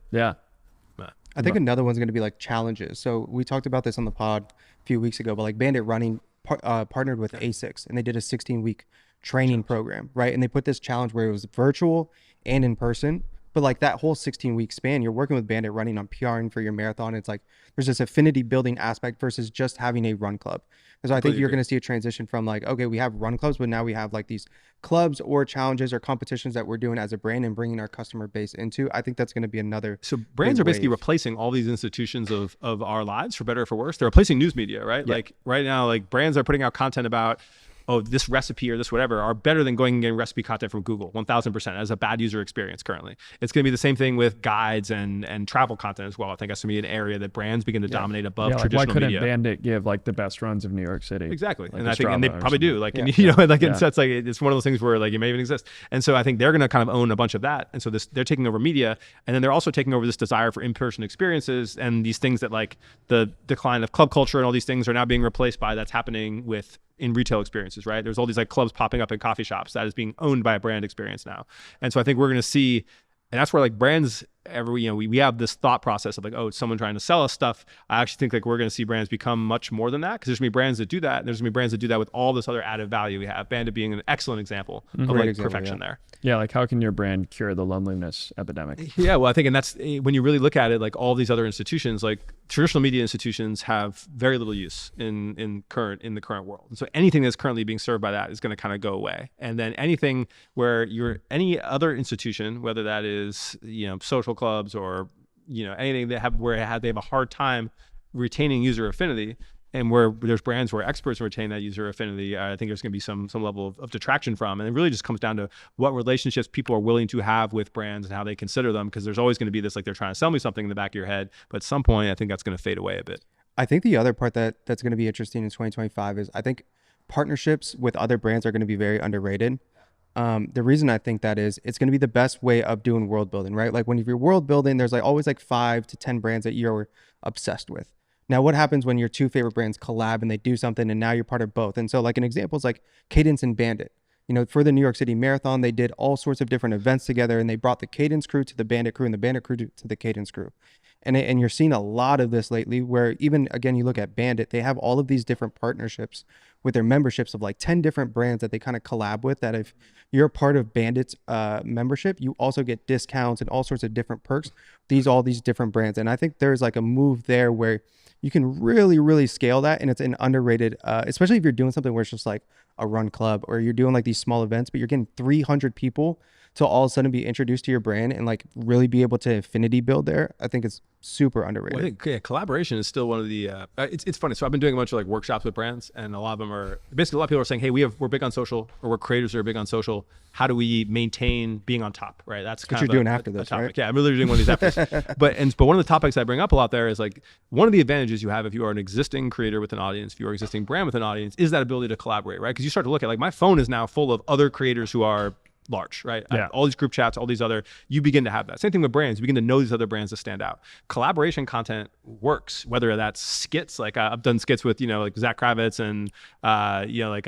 I think another one's going to be like challenges. So we talked about this on the pod a few weeks ago, but like Bandit Running partnered with ASICS, and they did a 16-week training program, right? And they put this challenge where it was virtual and in person, but like that whole 16-week span, you're working with Bandit Running on PRing for your marathon. It's like there's this affinity building aspect versus just having a run club. And so I think you're going to see a transition from like, okay, we have run clubs, but now we have like these clubs or challenges or competitions that we're doing as a brand and bringing our customer base into. I think that's going to be another. So brands are basically replacing all these institutions of our lives, for better or for worse. They're replacing news media, right? Like right now, like brands are putting out content about, oh, this recipe or this whatever, are better than going and getting recipe content from Google, 1000%, as a bad user experience currently. It's going to be the same thing with guides and travel content as well. I think that's going to be an area that brands begin to dominate above traditional why couldn't media. Bandit give like the best runs of New York City? Exactly. Like and I think, and they probably do. Like, and, so it's like, it's one of those things where like it may even exist. And so I think they're going to kind of own a bunch of that. And so they're taking over media, and then they're also taking over this desire for in-person experiences, and these things that like the decline of club culture and all these things are now being replaced by that's happening in retail experiences, right? There's all these like clubs popping up in coffee shops that is being owned by a brand experience now. And so I think we're going to see, and that's where like brands, we have this thought process of like, oh, it's someone trying to sell us stuff. I actually think like we're going to see brands become much more than that, because there's going to be brands that do that. And there's going to be brands that do that with all this other added value we have. Bandit being an excellent example of like perfection there. Yeah, like how can your brand cure the loneliness epidemic? Yeah, well, I think, and that's when you really look at it, like all these other institutions, like traditional media institutions have very little use in the current world. And so anything that's currently being served by that is going to kind of go away. And then anything where any other institution, whether that is, social clubs or, anything they have a hard time retaining user affinity, and where there's brands where experts retain that user affinity, I think there's going to be some level of detraction from. And it really just comes down to what relationships people are willing to have with brands and how they consider them, because there's always going to be this, like, they're trying to sell me something in the back of your head. But at some point, I think that's going to fade away a bit. I think the other part that's going to be interesting in 2025 is I think partnerships with other brands are going to be very underrated. The reason I think that is it's going to be the best way of doing world building, right? Like when you're world building, there's like always like 5 to 10 brands that you're obsessed with. Now, what happens when your 2 favorite brands collab and they do something and now you're part of both? And so like an example is like Cadence and Bandit. For the New York City Marathon, they did all sorts of different events together, and they brought the Cadence crew to the Bandit crew and the Bandit crew to the Cadence crew. And you're seeing a lot of this lately where even, again, you look at Bandit, they have all of these different partnerships with their memberships of like 10 different brands that they kind of collab with, that if you're a part of Bandit's membership, you also get discounts and all sorts of different perks, all these different brands. And I think there's like a move there where you can really, really scale that. And it's an underrated, especially if you're doing something where it's just like, a run club, or you're doing like these small events, but you're getting 300 people to all of a sudden be introduced to your brand and like really be able to affinity build there. I think it's super underrated. Well, I think collaboration is still one of the, it's funny. So I've been doing a bunch of like workshops with brands, and a lot of them are basically, a lot of people are saying, hey, we're big on social, or we're creators that are big on social. How do we maintain being on top, right? That's kind what of you're doing after this, topic. right? Yeah, I'm really doing one of these after this. But one of the topics I bring up a lot there is like, one of the advantages you have if you are an existing creator with an audience, if you're an existing brand with an audience, is that ability to collaborate, right? Because you start to look at like, my phone is now full of other creators who are large, right? Yeah. All these group chats, all these other, you begin to have that. Same thing with brands. You begin to know these other brands that stand out. Collaboration content works, whether that's skits, like I've done skits with, like Zach Kravitz and, like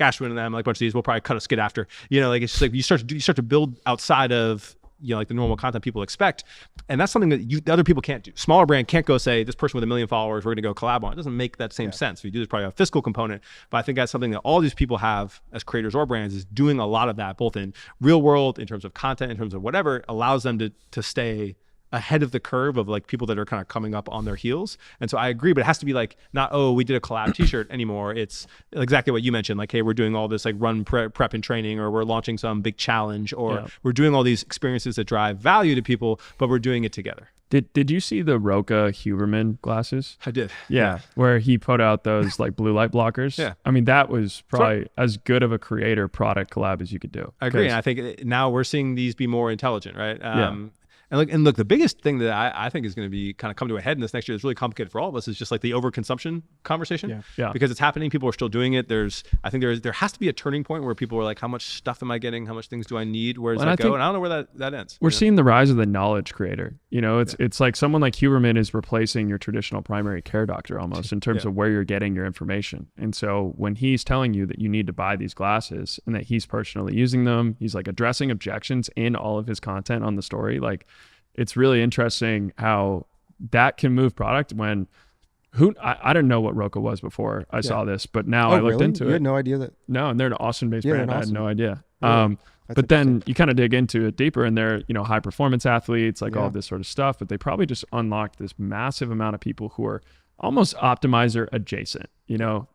Ashwin and them, like a bunch of these. We'll probably cut a skit after, like, it's just like you start to build outside of, like the normal content people expect. And that's something that the other people can't do. Smaller brand can't go say, this person with 1 million followers, we're going to go collab on. It doesn't make that same sense. We do, there's probably a fiscal component, but I think that's something that all these people have as creators or brands, is doing a lot of that, both in real world, in terms of content, in terms of whatever, allows them to stay ahead of the curve of like people that are kind of coming up on their heels. And so I agree, but it has to be like, not, oh, we did a collab t-shirt anymore. It's exactly what you mentioned. Like, hey, we're doing all this like run prep and training, or we're launching some big challenge, or we're doing all these experiences that drive value to people, but we're doing it together. Did you see the Roca Huberman glasses? I did. Yeah, where he put out those like blue light blockers. Yeah. I mean, that was probably as good of a creator product collab as you could do. I agree. And I think now we're seeing these be more intelligent, right? Yeah. And look, the biggest thing that I think is going to be kind of come to a head in this next year, that's really complicated for all of us, is just like the overconsumption conversation. Yeah. Because it's happening. People are still doing it. I think there has to be a turning point where people are like, how much stuff am I getting? How much things do I need? Where does that go? And I don't know where that ends. We're seeing the rise of the knowledge creator. It's like someone like Huberman is replacing your traditional primary care doctor almost in terms of where you're getting your information. And so when he's telling you that you need to buy these glasses and that he's personally using them, he's like addressing objections in all of his content on the story. Like, it's really interesting how that can move product when I didn't know what Roca was before I saw this, but now I looked into it. You had no idea that? No, and they're an Austin-based brand. I had no idea. Really? But then you kind of dig into it deeper, and they're, high performance athletes, like all this sort of stuff, but they probably just unlocked this massive amount of people who are almost optimizer adjacent.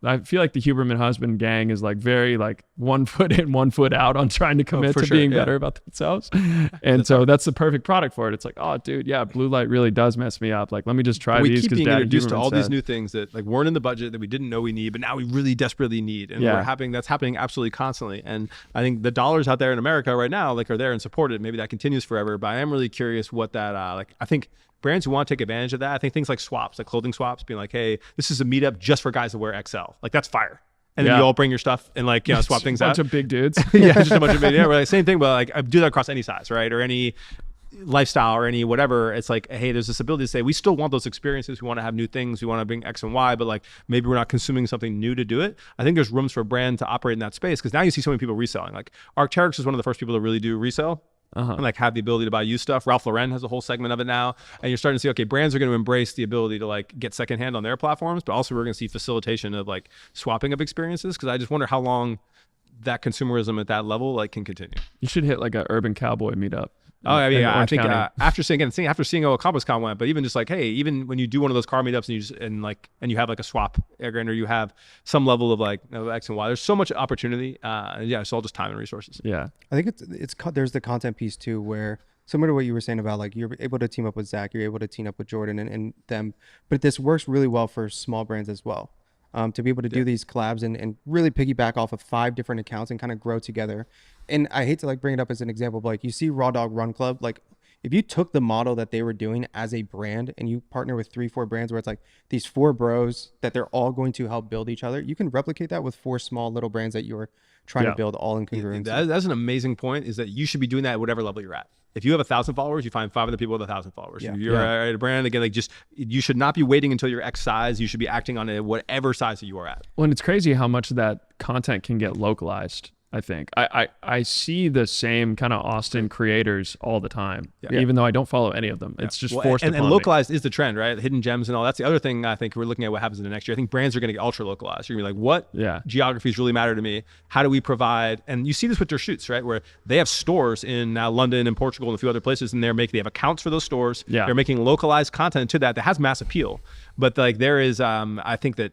I feel like the Huberman husband gang is like very like 1 foot in, 1 foot out on trying to commit to being better about themselves. And so that's the perfect product for it. It's like, oh dude, yeah, blue light really does mess me up. Like, let me just try these. We keep being introduced to all these new things that like weren't in the budget, that we didn't know we need, but now we really desperately need. And that's happening absolutely constantly. And I think the dollars out there in America right now, like, are there and supported. Maybe that continues forever, but I am really curious what that, I think brands who want to take advantage of that, I think things like swaps, like clothing swaps, being like, hey, this is a meetup just for guys that wear XL. Like, that's fire. And then you all bring your stuff and like, swap things out. A bunch of big dudes. Just a bunch of big, we're like, same thing, but like I do that across any size, right? Or any lifestyle or any whatever. It's like, hey, there's this ability to say, we still want those experiences. We want to have new things. We want to bring X and Y, but like maybe we're not consuming something new to do it. I think there's rooms for a brand to operate in that space, because now you see so many people reselling. Like Arc'teryx is one of the first people to really do resale. And like have the ability to buy used stuff. Ralph Lauren has a whole segment of it now, and you're starting to see, okay, brands are going to embrace the ability to like get secondhand on their platforms, but also we're going to see facilitation of like swapping of experiences, because I just wonder how long that consumerism at that level like can continue. You should hit like a urban cowboy meetup. Oh yeah, I think after seeing how CompassCon went, but even just like, hey, even when you do one of those car meetups and you have like a swap or you have some level of like X and Y, there's so much opportunity. It's all just time and resources. Yeah, I think there's the content piece too, where similar to what you were saying about like you're able to team up with Zach, you're able to team up with Jordan and them, but this works really well for small brands as well. To be able to do these collabs and really piggyback off of 5 different accounts and kind of grow together. And I hate to like bring it up as an example, but like you see Raw Dog Run Club, like if you took the model that they were doing as a brand and you partner with 3-4 brands where it's like these 4 bros that they're all going to help build each other, you can replicate that with 4 small little brands that you're trying to build all in congruence. That's an amazing point, is that you should be doing that at whatever level you're at. If you have 1,000 followers, you find 5 other people with 1,000 followers. If you're at a brand, again, like just, you should not be waiting until you're X size. You should be acting on it whatever size that you are at. Well, and it's crazy how much of that content can get localized. I think I see the same kind of Austin creators all the time, even though I don't follow any of them. It's just forced upon me. And localized is the trend, right? Hidden gems and all. That's the other thing I think we're looking at what happens in the next year. I think brands are going to get ultra localized. You're going to be like, what geographies really matter to me? How do we provide? And you see this with their shoots, right? Where they have stores in now London and Portugal and a few other places, and they have accounts for those stores. They're making localized content to that has mass appeal. But like there is, I think that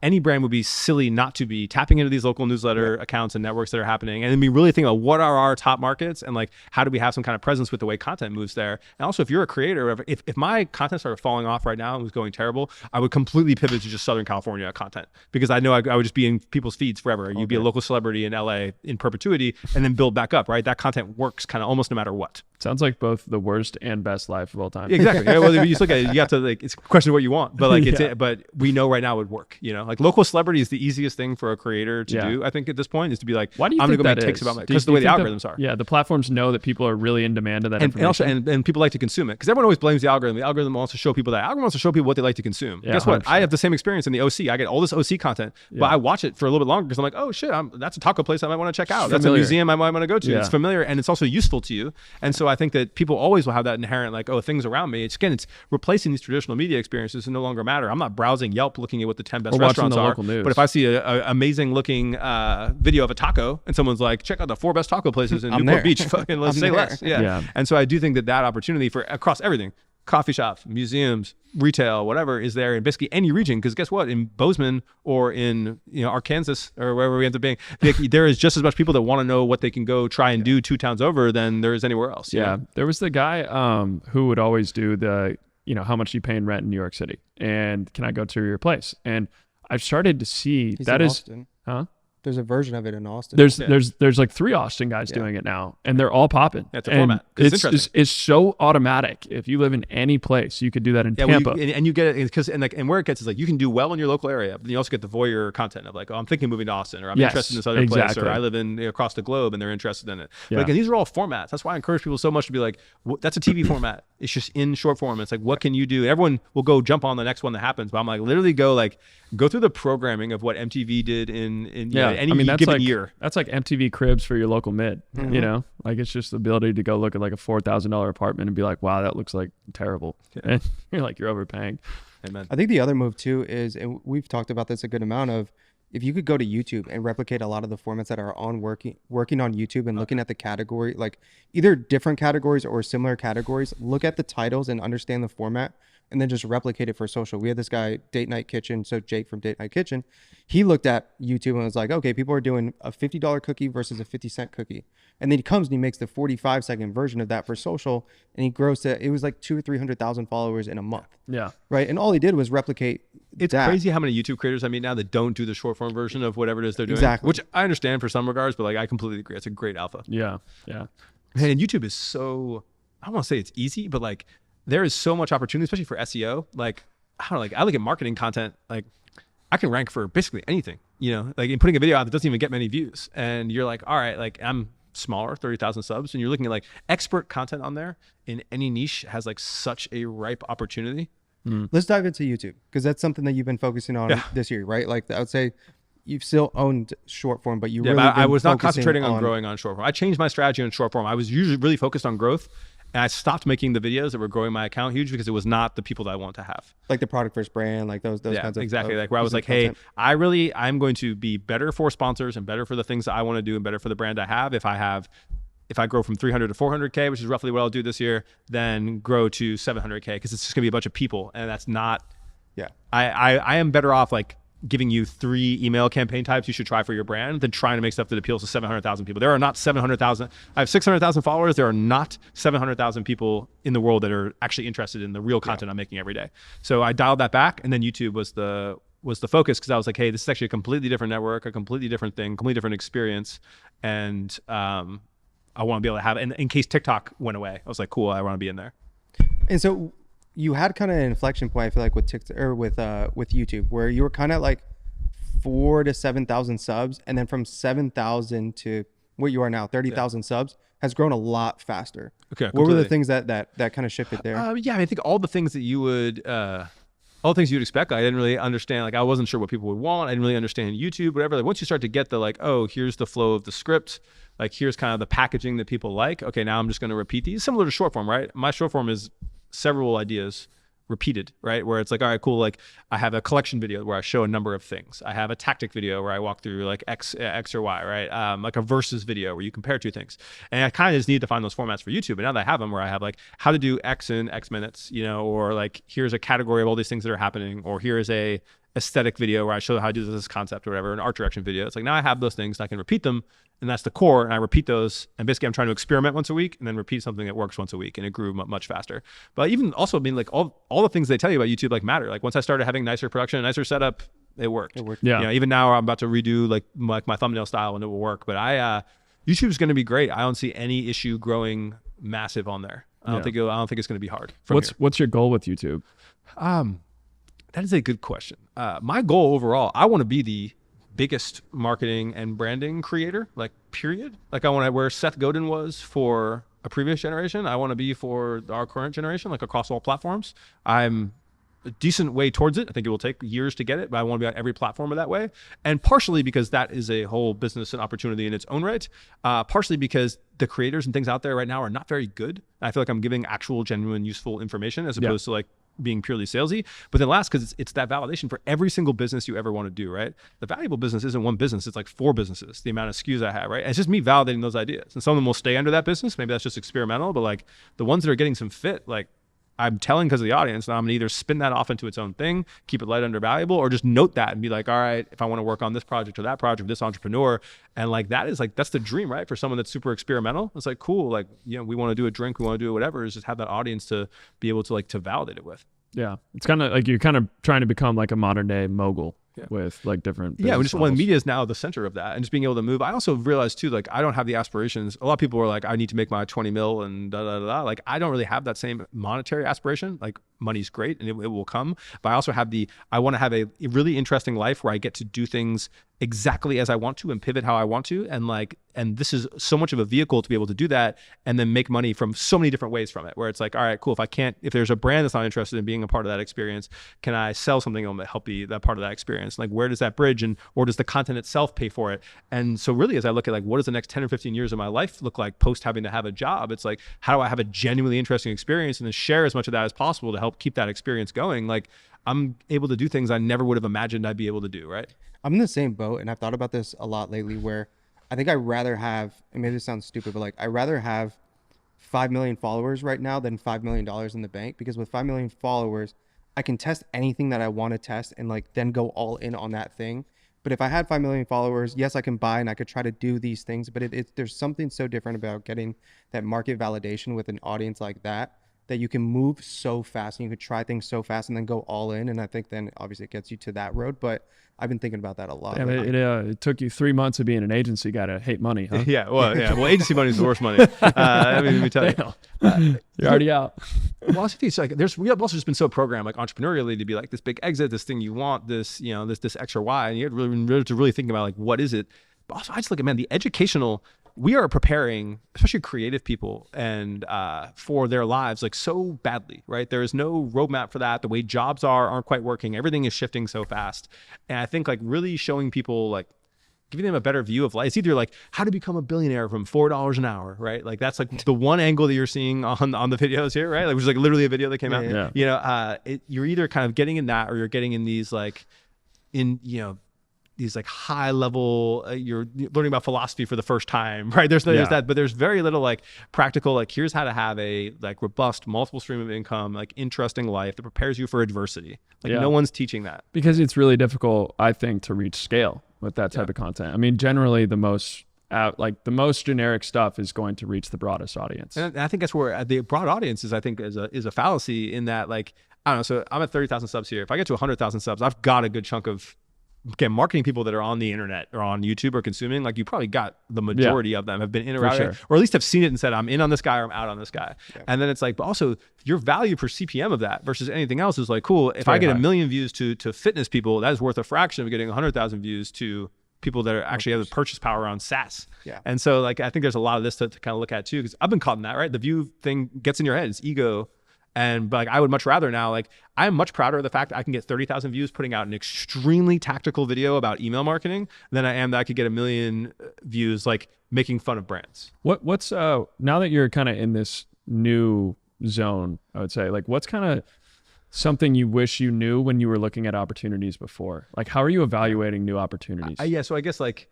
any brand would be silly not to be tapping into these local newsletter accounts and networks that are happening. And then we really think about what are our top markets and like, how do we have some kind of presence with the way content moves there? And also, if you're a creator, if my content started falling off right now and was going terrible, I would completely pivot to just Southern California content, because I know I would just be in people's feeds forever. You'd be a local celebrity in LA in perpetuity and then build back up, right? That content works kind of almost no matter what. Sounds like both the worst and best life of all time. Exactly. Yeah, well, if you just look at it, you have to like, it's a question of what you want, but like but we know right now it would work, you know, like local celebrity is the easiest thing for a creator to do. I think at this point is to be like, why do you I'm think gonna go that make takes is? about my, because the way the algorithms are. Yeah. The platforms know that people are really in demand of that And also, information. and people like to consume it, because everyone always blames the algorithm. The algorithm wants to show people that. Algorithm wants to show people what they like to consume. Yeah, Guess what? 100%. I have the same experience in the OC. I get all this OC content, but I watch it for a little bit longer because I'm like, oh shit, that's a taco place I might want to check out. That's a museum I might want to go to. It's familiar and it's also useful to you. And so I think that people always will have that inherent like, oh, things around me. It's replacing these traditional media experiences that no longer matter. I'm not browsing Yelp looking at what the 10 best restaurants are. But if I see a amazing looking video of a taco and someone's like, check out the 4 best taco places in Newport Beach, fucking let's say less. Yeah. And so I do think that opportunity for across everything, coffee shops, museums, retail, whatever is there in basically any region. Because guess what? In Bozeman or in Arkansas or wherever we end up being, there is just as much people that want to know what they can go try and do 2 towns over than there is anywhere else. Yeah. There was the guy who would always do the, how much you pay in rent in New York City and can I go to your place? And I've started to see He's that in is, Austin. huh? There's a version of it in Austin. There's like 3 Austin guys doing it now, and they're all popping. That's a format. It's so automatic. If you live in any place, you could do that in Tampa. And you get it and where it gets is like you can do well in your local area, but then you also get the voyeur content of like, oh, I'm thinking of moving to Austin, or I'm interested in this other place, or I live in across the globe and they're interested in it. But again, these are all formats. That's why I encourage people so much to be like, that's a TV format. It's just in short form. It's like, what can you do? Everyone will go jump on the next one that happens, but I'm like, literally go through the programming of what MTV did in any given year. That's like MTV Cribs for your local mid. Like it's just the ability to go look at like a $4,000 apartment and be like, wow, that looks like terrible. And you're like, you're overpaying. Amen. I think the other move too is, and we've talked about this a good amount of, if you could go to YouTube and replicate a lot of the formats that are on working on YouTube and looking at the category, like either different categories or similar categories, look at the titles and understand the format, and then just replicate it for social. We had this guy, Date Night Kitchen. So Jake from Date Night Kitchen, he looked at YouTube and was like, okay, people are doing a $50 cookie versus a 50-cent cookie. And then he comes and he makes the 45-second version of that for social. And he grows to, it was like 200,000 or 300,000 followers in a month. Yeah. Right. And all he did was replicate. It's crazy how many YouTube creators I mean now that don't do the short form version of whatever it is they're doing. Exactly. Which I understand for some regards, but like I completely agree. It's a great alpha. Yeah. Yeah. And YouTube is so, I don't want to say it's easy, but like, there is so much opportunity, especially for SEO. Like, I don't know, like I look at marketing content, like I can rank for basically anything, like in putting a video out that doesn't even get many views. And you're like, all right, like I'm smaller, 30,000 subs. And you're looking at like expert content on there in any niche has like such a ripe opportunity. Let's dive into YouTube, because that's something that you've been focusing on this year, right? Like I would say you've still owned short form, but but I was not concentrating on growing on short form. I changed my strategy on short form. I was usually really focused on growth. And I stopped making the videos that were growing my account huge because it was not the people that I want to have. Like the product first brand, like those kinds of exactly. Like where I was like, hey, I'm going to be better for sponsors and better for the things that I want to do and better for the brand I have. If I grow from 300 to 400K, which is roughly what I'll do this year, then grow to 700K, because it's just gonna be a bunch of people, and that's not. Yeah. I am better off like giving you 3 email campaign types you should try for your brand than trying to make stuff that appeals to 700,000 people. There are not 700,000. I have 600,000 followers. There are not 700,000 people in the world that are actually interested in the real content I'm making every day. So I dialed that back, and then YouTube was the focus, because I was like, hey, this is actually a completely different network, a completely different thing, completely different experience. And I want to be able to have, and in case TikTok went away, I was like, cool, I want to be in there. And so you had kind of an inflection point, I feel like, with TikTok or with YouTube, where you were kind of like 4,000 to 7,000 subs, and then from 7,000 to what you are now, 30,000 subs, has grown a lot faster. Okay. What were the things that kind of shifted there? I think all the things that you would, all the things you'd expect. I didn't really understand. Like I wasn't sure what people would want. I didn't really understand YouTube, whatever. Like once you start to get the like, oh, here's the flow of the script. Like here's kind of the packaging that people like. Okay, now I'm just going to repeat these. Similar to short form, right? My short form is several ideas repeated, right? Where it's like, all right, cool. Like I have a collection video where I show a number of things. I have a tactic video where I walk through like X or Y, right? Like a versus video where you compare 2 things. And I kind of just need to find those formats for YouTube. And now that I have them, where I have like how to do X in X minutes, or like here's a category of all these things that are happening, or here is a aesthetic video where I show how to do this concept or whatever, an art direction video. It's like now I have those things and I can repeat them, and that's the core, and I repeat those, and basically I'm trying to experiment once a week and then repeat something that works once a week, and it grew much faster. But even also, I mean, like all the things they tell you about YouTube like matter. Like once I started having nicer production, nicer setup, it worked. Yeah. You know, even now I'm about to redo like my thumbnail style and it will work. But YouTube is going to be great. I don't see any issue growing massive on there. I don't think it's going to be hard. What's your goal with YouTube? That is a good question. My goal overall, I want to be the biggest marketing and branding creator, like period. Like I want to where Seth Godin was for a previous generation, I want to be for our current generation, like across all platforms. I'm a decent way towards it. I think it will take years to get it, but I want to be on every platform of that way. And partially because that is a whole business and opportunity in its own right. Partially because the creators and things out there right now are not very good. I feel like I'm giving actual, genuine, useful information as opposed to like being purely salesy. But then last, because it's that validation for every single business you ever want to do, right? The valuable business isn't one business, it's like 4 businesses, the amount of SKUs I have, right? And it's just me validating those ideas. And some of them will stay under that business. Maybe that's just experimental, but like the ones that are getting some fit, like I'm telling because of the audience, and I'm gonna either spin that off into its own thing, keep it light under valuable, or just note that and be like, all right, if I want to work on this project or that project, this entrepreneur, and like that is like, that's the dream, right? For someone that's super experimental, it's like, cool, like, you know, we want to do a drink, we want to do whatever, is just have that audience to be able to like, to validate it with. Yeah. It's kind of like you're kind of trying to become like a modern day mogul with like different just when media is now the center of that and just being able to move. I also realized too, like I don't have the aspirations. A lot of people are like, I need to make my 20 mil and da da da da. Like I don't really have that same monetary aspiration. Like money's great and it will come, but I also have I want to have a really interesting life where I get to do things exactly as I want to and pivot how I want to, and this is so much of a vehicle to be able to do that and then make money from so many different ways from it, where it's like, all right, cool, if there's a brand that's not interested in being a part of that experience, can I sell something on that help be that part of that experience? Like where does that bridge, or does the content itself pay for it? And so really, as I look at like what does the next 10 or 15 years of my life look like post having to have a job, it's like, how do I have a genuinely interesting experience and then share as much of that as possible to help keep that experience going? Like I'm able to do things I never would have imagined I'd be able to do, right? I'm in the same boat, and I've thought about this a lot lately, where I think I'd rather have, and maybe this sounds stupid, but like I'd rather have 5 million followers right now than $5 million in the bank, because with 5 million followers, I can test anything that I want to test and like then go all in on that thing. But if I had 5 million followers, yes, I can buy and I could try to do these things, but there's something so different about getting that market validation with an audience like that you can move so fast and you could try things so fast and then go all in. And I think then obviously it gets you to that road, but I've been thinking about that a lot. It took you 3 months of being an agency guy to hate money, huh? Well, agency money is the worst money. I mean, let me tell you. You're already out. Well, it's like we have also just been so programmed, like entrepreneurially, to be like this big exit, this thing you want, this, you know, this X or Y, and you have to really think about like, what is it? But also I just look at, man, the educational, we are preparing, especially creative people, and for their lives like so badly, right? There is no roadmap for that. The way jobs aren't quite working. Everything is shifting so fast. And I think like really showing people, like giving them a better view of life. It's either like how to become a billionaire from $4 an hour, right? Like that's like the one angle that you're seeing on the videos here, right? Like which is like literally a video that came out. Yeah. You know, you're either kind of getting in that, or you're getting in these like these like high level, you're learning about philosophy for the first time, right? There's that, but there's very little like practical, like here's how to have a like robust multiple stream of income, like interesting life that prepares you for adversity. Like no one's teaching that. Because it's really difficult, I think, to reach scale with that type of content. I mean, generally the most generic stuff is going to reach the broadest audience. And I think that's where the broad audience is, I think is a fallacy in that, like, I don't know. So I'm at 30,000 subs here. If I get to 100,000 subs, I've got a good chunk of marketing people that are on the internet or on YouTube or consuming. Like you probably got the majority of them have been in or out, or at least have seen it and said, I'm in on this guy or I'm out on this guy. Yeah. And then it's like, but also your value per CPM of that versus anything else is like, cool. If I get 1 million views to fitness people, that is worth a fraction of getting 100,000 views to people that are actually have the purchase power on SaaS. Yeah. And so like, I think there's a lot of this to kind of look at too, because I've been caught in that, right? The view thing gets in your head. It's ego. And like, I would much rather now, like, I'm much prouder of the fact that I can get 30,000 views putting out an extremely tactical video about email marketing than I am that I could get 1 million views, like making fun of brands. What's now that you're kind of in this new zone, I would say, like, what's kind of something you wish you knew when you were looking at opportunities before? Like, how are you evaluating new opportunities? So I guess like,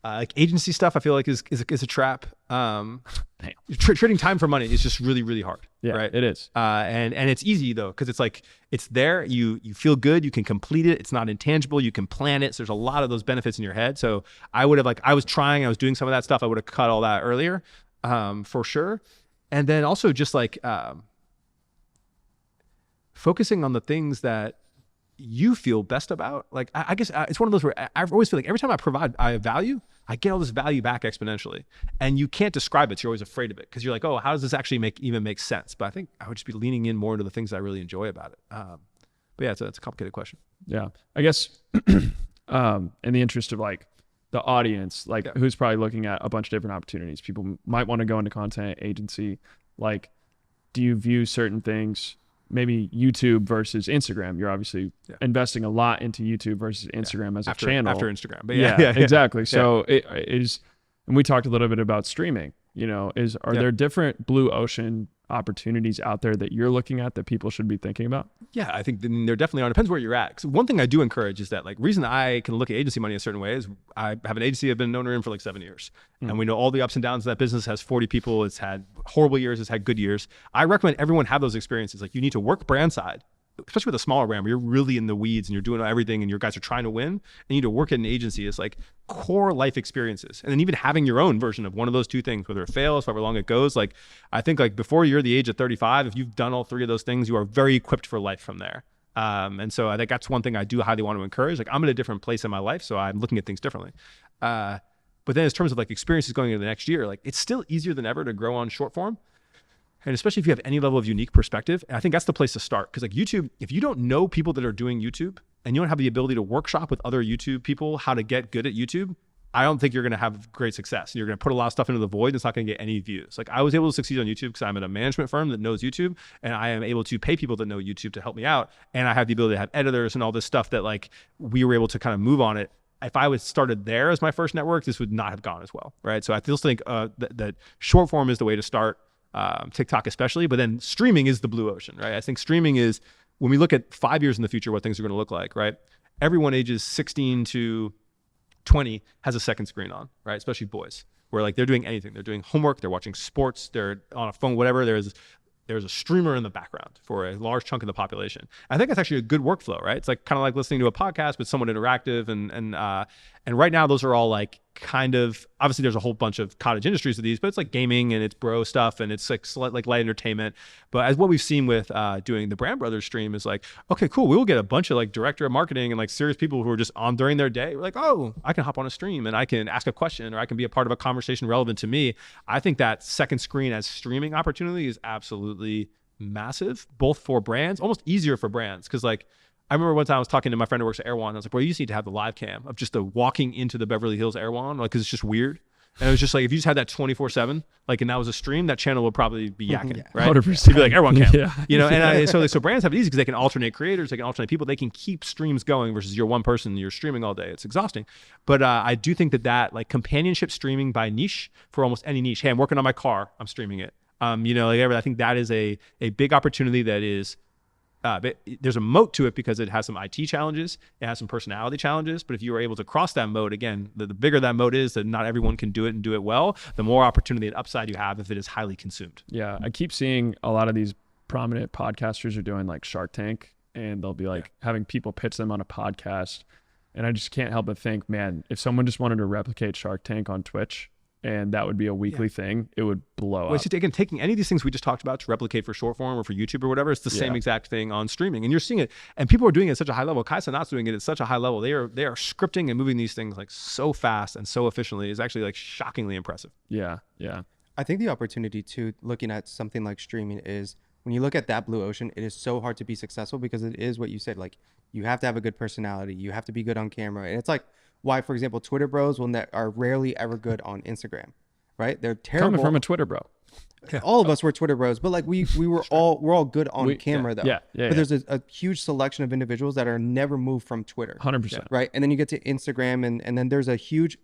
Like agency stuff, I feel like is a trap. Trading time for money is just really, really hard. Yeah, right? It is. And it's easy though, because it's like it's there. You feel good. You can complete it. It's not intangible. You can plan it. So there's a lot of those benefits in your head. So I would have I was doing some of that stuff. I would have cut all that earlier, for sure. And then also just focusing on the things that you feel best about. Like I guess it's one of those where I always feel like every time I provide value, I get all this value back exponentially, and you can't describe it. So you're always afraid of it because you're like, oh, how does this actually even make sense? But I think I would just be leaning in more into the things that I really enjoy about it. But yeah, it's a complicated question. Yeah, I guess in the interest of like the audience, like who's probably looking at a bunch of different opportunities. People might want to go into content agency. Like, do you view certain things? Maybe YouTube versus Instagram. You're obviously investing a lot into YouTube versus Instagram as a channel. After Instagram. But exactly. So it is, and we talked a little bit about streaming, are there different blue ocean opportunities out there that you're looking at that people should be thinking about? Yeah, I think there definitely are. It depends where you're at. So one thing I do encourage is that reason I can look at agency money a certain way is I have an agency I've been an owner in for 7 years. And we know all the ups and downs of that business. Has 40 people. It's had horrible years. It's had good years. I recommend everyone have those experiences. You need to work brand side, especially with a smaller brand where you're really in the weeds and you're doing everything and your guys are trying to win, and you need to work at an agency. It's core life experiences. And then even having your own version of one of those two things, whether it fails, however long it goes, I think before you're the age of 35, if you've done all three of those things, you are very equipped for life from there. And so I think that's one thing I do highly want to encourage. I'm in a different place in my life, so I'm looking at things differently. But then in terms of experiences going into the next year, it's still easier than ever to grow on short form. And especially if you have any level of unique perspective, and I think that's the place to start. Because YouTube, if you don't know people that are doing YouTube and you don't have the ability to workshop with other YouTube people how to get good at YouTube, I don't think you're going to have great success. You're going to put a lot of stuff into the void and it's not going to get any views. I was able to succeed on YouTube because I'm at a management firm that knows YouTube, and I am able to pay people that know YouTube to help me out. And I have the ability to have editors and all this stuff that we were able to kind of move on it. If I was started there as my first network, this would not have gone as well, right? So I still think that short form is the way to start. TikTok especially, but then streaming is the blue ocean, right? I think streaming is, when we look at 5 years in the future, what things are going to look like, right? Everyone ages 16 to 20 has a second screen on, right? Especially boys, where they're doing anything. They're doing homework, they're watching sports, they're on a phone, whatever. There's a streamer in the background for a large chunk of the population. I think that's actually a good workflow, right? It's kind of like listening to a podcast, but somewhat interactive. And right now those are all kind of, obviously there's a whole bunch of cottage industries of these, but it's gaming and it's bro stuff and it's light entertainment. But as what we've seen with doing the Brand Brothers stream is okay, cool. We will get a bunch of director of marketing and serious people who are just on during their day. We're oh, I can hop on a stream and I can ask a question or I can be a part of a conversation relevant to me. I think that second screen as streaming opportunity is absolutely massive, both for brands, almost easier for brands. Cause I remember one time I was talking to my friend who works at Erewhon. I was like, well, you just need to have the live cam of just the walking into the Beverly Hills Erewhon, cause it's just weird. And it was just if you just had that 24/7, and that was a stream, that channel would probably be yakking, right? 100%. It'd be Erewhon cam, so brands have it easy because they can alternate creators, they can alternate people, they can keep streams going versus you're one person, you're streaming all day. It's exhausting. But I do think that companionship streaming by niche for almost any niche. Hey, I'm working on my car, I'm streaming it. I think that is a big opportunity that is, but there's a moat to it because it has some IT challenges, it has some personality challenges. But if you are able to cross that moat, again, the bigger that moat is, that not everyone can do it and do it well, the more opportunity and upside you have if it is highly consumed. Yeah, I keep seeing a lot of these prominent podcasters are doing Shark Tank, and they'll be having people pitch them on a podcast. And I just can't help but think, man, if someone just wanted to replicate Shark Tank on Twitch, and that would be a weekly thing, it would blow up. Again, taking any of these things we just talked about to replicate for short form or for YouTube or whatever, it's the same exact thing on streaming. And you're seeing it, and people are doing it at such a high level. Kai Cenat's doing it at such a high level. They are scripting and moving these things so fast and so efficiently is actually shockingly impressive. Yeah. I think the opportunity to looking at something like streaming is, when you look at that blue ocean, it is so hard to be successful because it is what you said. You have to have a good personality, you have to be good on camera, and it's why, for example, Twitter bros are rarely ever good on Instagram. Right? They're terrible. Coming from a Twitter bro. Yeah. All of us were Twitter bros, but we're all good on camera though. Yeah. But there's a huge selection of individuals that are never moved from Twitter. 100%. Right? And then you get to Instagram, and then there's a huge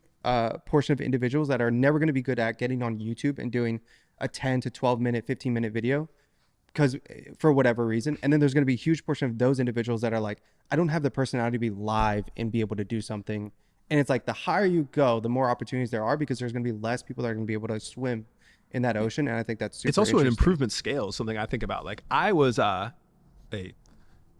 portion of individuals that are never going to be good at getting on YouTube and doing a 10 to 12 minute, 15 minute video because for whatever reason. And then there's going to be a huge portion of those individuals that are I don't have the personality to be live and be able to do something And it's like the higher you go, the more opportunities there are, because there's going to be less people that are going to be able to swim in that ocean. And I think that's super It's also an interesting. improvement scale, something I think about. Like I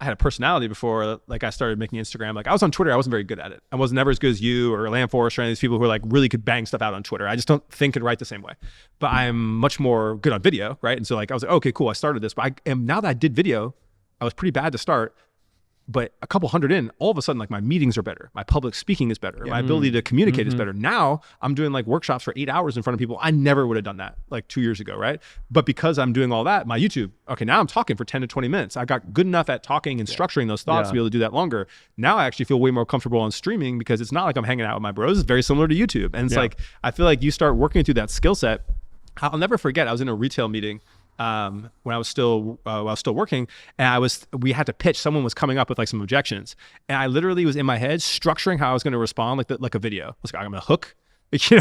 had a personality before, like I started making Instagram. Like I was on Twitter, I wasn't very good at it. I was never as good as you or Landforce or any of these people who are like really could bang stuff out on Twitter. I just don't think and write the same way. But I'm much more good on video, right? And so like I was like, okay, cool, I started this. But I am, now that I did video, I was pretty bad to start. But a couple hundred in, all of a sudden, like my meetings are better. My public speaking is better. My ability to communicate is better. Now I'm doing like workshops for 8 hours in front of people. I never would have done that like 2 years ago, right? But because I'm doing all that, my YouTube, okay, now I'm talking for 10 to 20 minutes. I got good enough at talking and structuring those thoughts to be able to do that longer. Now I actually feel way more comfortable on streaming because it's not like I'm hanging out with my bros. It's very similar to YouTube. And it's like, I feel like you start working through that skill set. I'll never forget, I was in a retail meeting when I was still working, and we had to pitch. Someone was coming up with like some objections, and I literally was in my head structuring how I was going to respond, like a video. I was like, I'm going to hook,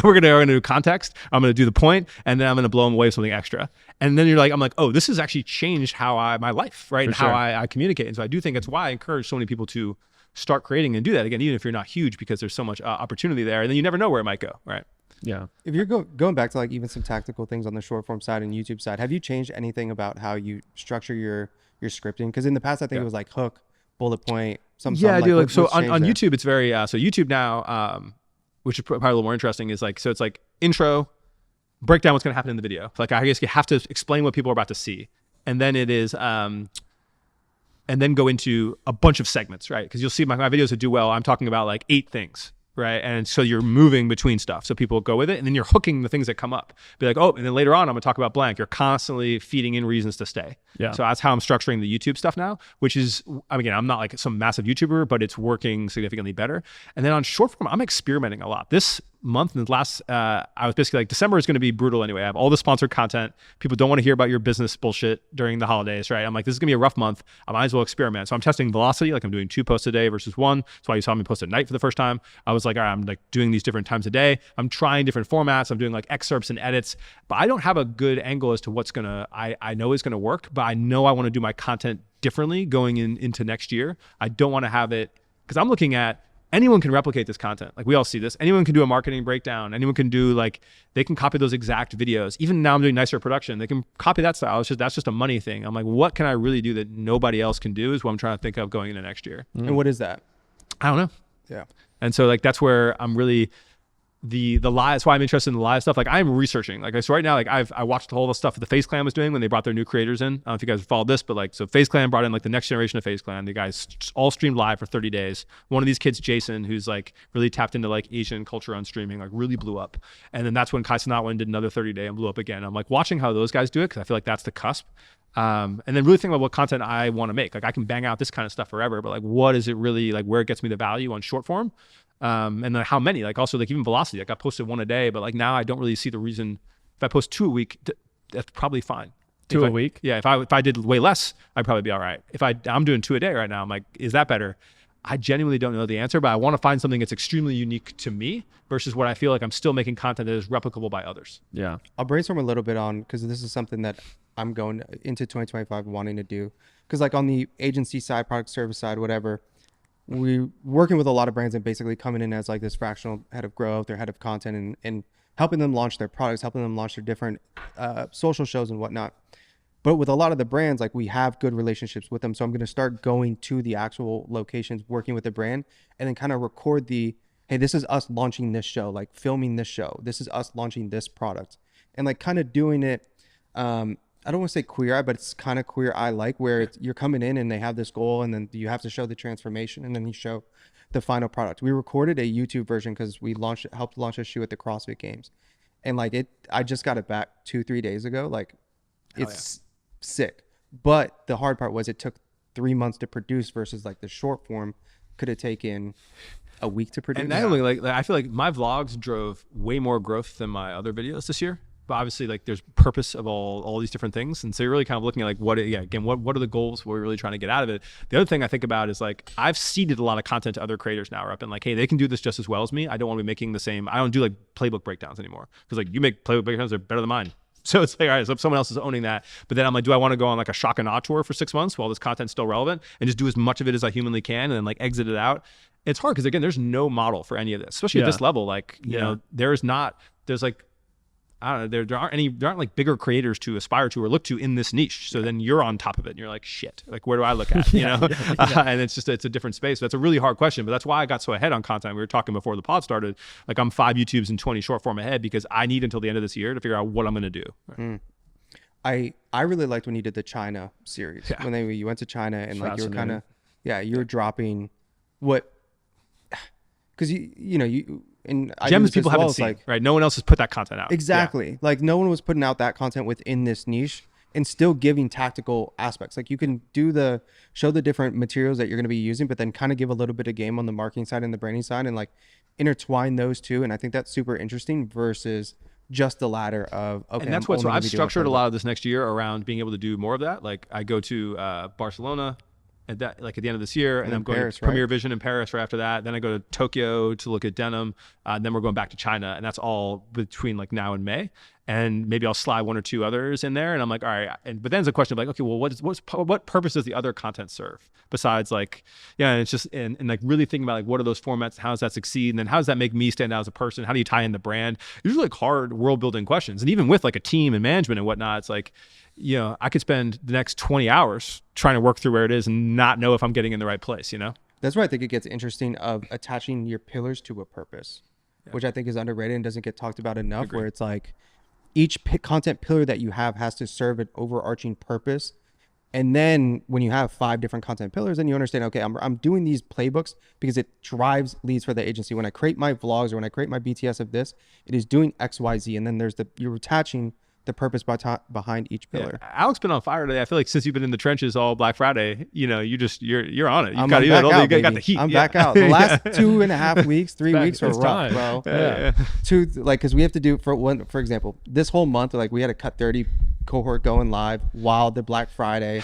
we're gonna do context. I'm going to do the point, and then I'm going to blow them away with something extra. And then I'm like, oh, this has actually changed my life, right? And how I communicate. And so I do think it's why I encourage so many people to start creating and do that again, even if you're not huge, because there's so much opportunity there, and then you never know where it might go, right? Yeah. If you're going back to like even some tactical things on the short form side and YouTube side, have you changed anything about how you structure your scripting? Because in the past, I think it was like hook, bullet point, something. Yeah, I do. Like, so what's on changed there? YouTube, it's very, so YouTube now, which is probably a little more interesting, is like, so it's like intro, break down what's going to happen in the video. Like, I guess you have to explain what people are about to see. And then it is, and then go into a bunch of segments, right? Because you'll see my videos that do well, I'm talking about like 8 things. Right. And so you're moving between stuff. So people go with it, and then you're hooking the things that come up. Be like, oh, and then later on, I'm going to talk about blank. You're constantly feeding in reasons to stay. Yeah. So that's how I'm structuring the YouTube stuff now, which is, again, I'm not like some massive YouTuber, but it's working significantly better. And then on short form, I'm experimenting a lot. This month and last, I was basically like, December is going to be brutal anyway. I have all the sponsored content. People don't want to hear about your business bullshit during the holidays, right? I'm like, this is going to be a rough month. I might as well experiment. So I'm testing velocity. Like I'm doing 2 posts a day versus 1. That's why you saw me post at night for the first time. I was like, all right, I'm like doing these different times a day. I'm trying different formats. I'm doing like excerpts and edits, but I don't have a good angle as to what's I know is going to work, but I know I want to do my content differently going into next year. I don't want to have it, because I'm looking at, anyone can replicate this content. Like we all see this. Anyone can do a marketing breakdown. Anyone can do they can copy those exact videos. Even now I'm doing nicer production. They can copy that style. That's just a money thing. I'm like, what can I really do that nobody else can do is what I'm trying to think of going into next year. And what is that? I don't know. Yeah. And so like, that's where I'm really, the live, that's why I'm interested in the live stuff. Like I'm researching, like so right now, like I watched all the stuff that the Face Clan was doing when they brought their new creators in. I don't know if you guys followed this, but like, so Face Clan brought in like the next generation of Face Clan. The guys all streamed live for 30 days. One of these kids, Jason, who's like really tapped into like Asian culture on streaming, like really blew up. And then that's when Kai Cenat went and did another 30 day and blew up again. I'm like watching how those guys do it, because I feel like that's the cusp. And then really think about what content I want to make. Like I can bang out this kind of stuff forever, but like, what is it really, like where it gets me the value on short form? And then how many, like also like even velocity, like I posted 1 a day, but like now I don't really see the reason. If I post 2 a week, that's probably fine. 2 a week? Yeah. If I did way less, I'd probably be all right. If I'm doing 2 a day right now, I'm like, is that better? I genuinely don't know the answer, but I want to find something that's extremely unique to me versus what I feel like I'm still making content that is replicable by others. Yeah. I'll brainstorm a little bit on, because this is something that I'm going into 2025 wanting to do. Because like on the agency side, product service side, whatever, we're working with a lot of brands and basically coming in as like this fractional head of growth or head of content and helping them launch their products, helping them launch their different social shows and whatnot. But with a lot of the brands, like we have good relationships with them. So I'm going to start going to the actual locations, working with the brand, and then kind of record hey, this is us launching this show, like filming this show. This is us launching this product. And like kind of doing it, I don't want to say queer eye, but it's kind of queer eye like, where you're coming in and they have this goal, and then you have to show the transformation, and then you show the final product. We recorded a YouTube version because we helped launch a shoe at the CrossFit Games. And like I just got it back 2-3 days ago. Like it's sick. But the hard part was it took 3 months to produce versus like the short form could have taken a week to produce. And not only like I feel like my vlogs drove way more growth than my other videos this year. But obviously, like there's purpose of all these different things, and so you're really kind of looking at like what are the goals? What we're really trying to get out of it. The other thing I think about is like I've seeded a lot of content to other creators now. Up and like, hey, they can do this just as well as me. I don't want to be making the same. I don't do like playbook breakdowns anymore, because like you make playbook breakdowns, they're better than mine. So it's like, all right, so if someone else is owning that, but then I'm like, do I want to go on like a shock and awe tour for 6 months while this content's still relevant and just do as much of it as I humanly can and then like exit it out? It's hard because again, there's no model for any of this, especially at this level. Like, you know, there's like, I don't know, there aren't like bigger creators to aspire to or look to in this niche. So then you're on top of it and you're like, shit, like where do I look at, you know? And it's a different space. That's a really hard question, but that's why I got so ahead on content. We were talking before the pod started, like I'm 5 YouTubes and 20 short form ahead because I need until the end of this year to figure out what I'm going to do. I really liked when you did the China series, when you went to China and like you were kind of, you were dropping what, because you and gems people haven't seen, like, right? No one else has put that content out. Exactly. Like no one was putting out that content within this niche and still giving tactical aspects. Like you can show the different materials that you're going to be using, but then kind of give a little bit of game on the marketing side and the branding side and like intertwine those two. And I think that's super interesting versus just the latter of, okay. And that's I've structured a lot of this next year around being able to do more of that. Like I go to Barcelona at the end of this year, and I'm going Paris, to Premier Vision in Paris right after that. Then I go to Tokyo to look at denim. And then we're going back to China, and that's all between like now and May. And maybe I'll slide 1 or 2 others in there. And I'm like, all right. But then it's a question of like, okay, well, what purpose does the other content serve besides like, and it's just, and like really thinking about like, what are those formats? How does that succeed? And then how does that make me stand out as a person? How do you tie in the brand? Usually like hard world building questions. And even with like a team and management and whatnot, it's like, I could spend the next 20 hours trying to work through where it is and not know if I'm getting in the right place, That's where I think it gets interesting of attaching your pillars to a purpose, which I think is underrated and doesn't get talked about enough. Agreed. Where it's like each content pillar that you have has to serve an overarching purpose. And then when you have 5 different content pillars, then you understand, okay, I'm doing these playbooks because it drives leads for the agency. When I create my vlogs or when I create my BTS of this, it is doing X, Y, Z. And then you're attaching the purpose behind each pillar. Yeah. Alex been on fire today. I feel like since you've been in the trenches all Black Friday, you're on it. You got the heat. I'm back out. The last 2.5 weeks, 3 weeks were rough, bro. Because we have to do for example, this whole month, like we had a Cut 30 cohort going live while the Black Friday.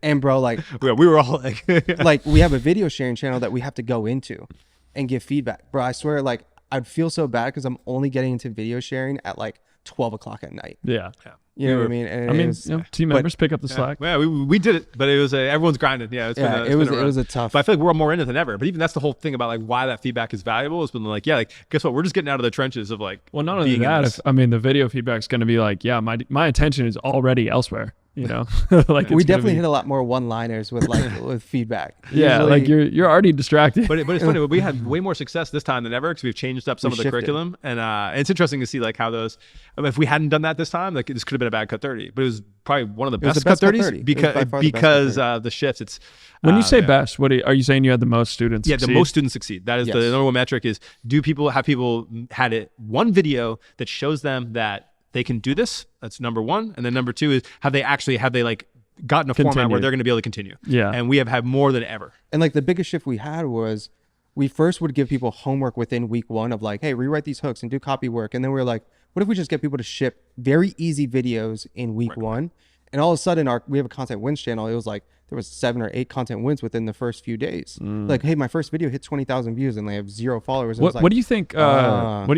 And bro, like we were all like, like we have a video sharing channel that we have to go into and give feedback. Bro, I swear, like I'd feel so bad because I'm only getting into video sharing at like 12 o'clock at night. Yeah. You know what I mean? And team members pick up the slack. Yeah, we did it, but it was everyone's grinding. Yeah, it was a tough. But I feel like we're more in it than ever. But even that's the whole thing about like why that feedback is valuable. Has been like, guess what? We're just getting out of the trenches of like. Well, not only that, the video feedback is going to be like, my attention is already elsewhere. Like we definitely hit a lot more one-liners with with feedback. Yeah, like you're already distracted. But it's funny. We had way more success this time than ever because we've changed up some of the curriculum, and it's interesting to see like how those. If we hadn't done that this time, like this could have been a bad Cut 30, but it was probably one of the best Cut 30s because the shifts. It's when you say best, what are you saying? You had the most students? Yeah, the most students succeed. That is the number one metric. Is have people had one video that shows them that they can do this? That's number one. And then number 2 is have they like gotten a format where they're going to be able to continue? Yeah. And we have had more than ever. And like the biggest shift we had was we first would give people homework within week 1 of like, hey, rewrite these hooks and do copy work. And then we were like, what if we just get people to ship very easy videos in week 1? And all of a sudden we have a content wins channel. It was like there was 7 or 8 content wins within the first few days. Like, hey, my first video hit 20,000 views and they have 0 followers. What do you think? What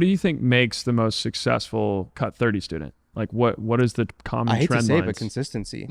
do you think makes the most successful Cut 30 student? Like, what is the common trend? I hate to say, but consistency.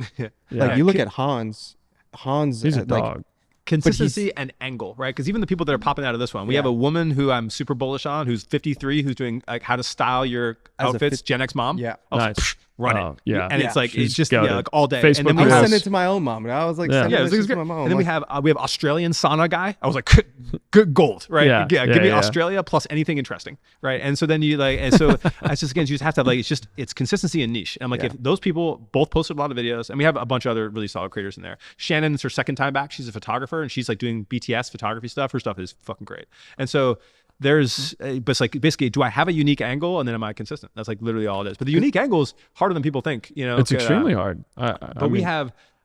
Like you look at Hans. He's a dog. Consistency and angle, right? Because even the people that are popping out of this one, we have a woman who I'm super bullish on, who's 53, who's doing like how to style your outfits. Gen X mom. Yeah. Nice. Run it. Yeah. And it's like, it's just like all day. Facebook and then I sent it to my own mom. And I was like, send it to my mom. And then we have Australian sauna guy. I was like, good gold, right? Yeah. Give me Australia plus anything interesting, right? And so then you like, and so it's just, again, you just have to have like, it's consistency and niche. And I'm like, if those people both posted a lot of videos, and we have a bunch of other really solid creators in there. Shannon's her second time back. She's a photographer and she's like doing BTS photography stuff. Her stuff is fucking great. And so there's, but it's like basically, do I have a unique angle and then am I consistent? That's like literally all it is. But the unique angle is harder than people think. It's extremely hard.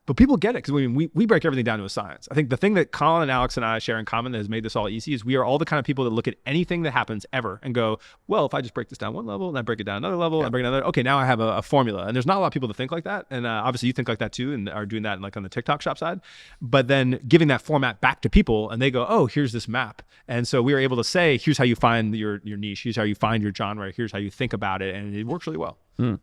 But people get it because we break everything down to a science. I think the thing that Colin and Alex and I share in common that has made this all easy is we are all the kind of people that look at anything that happens ever and go, well, if I just break this down one level and I break it down another level and break it down another, okay, now I have a formula. And there's not a lot of people that think like that. And obviously you think like that too and are doing that like on the TikTok shop side. But then giving that format back to people and they go, oh, here's this map. And so we were able to say, here's how you find your niche. Here's how you find your genre. Here's how you think about it. And it works really well. Yeah,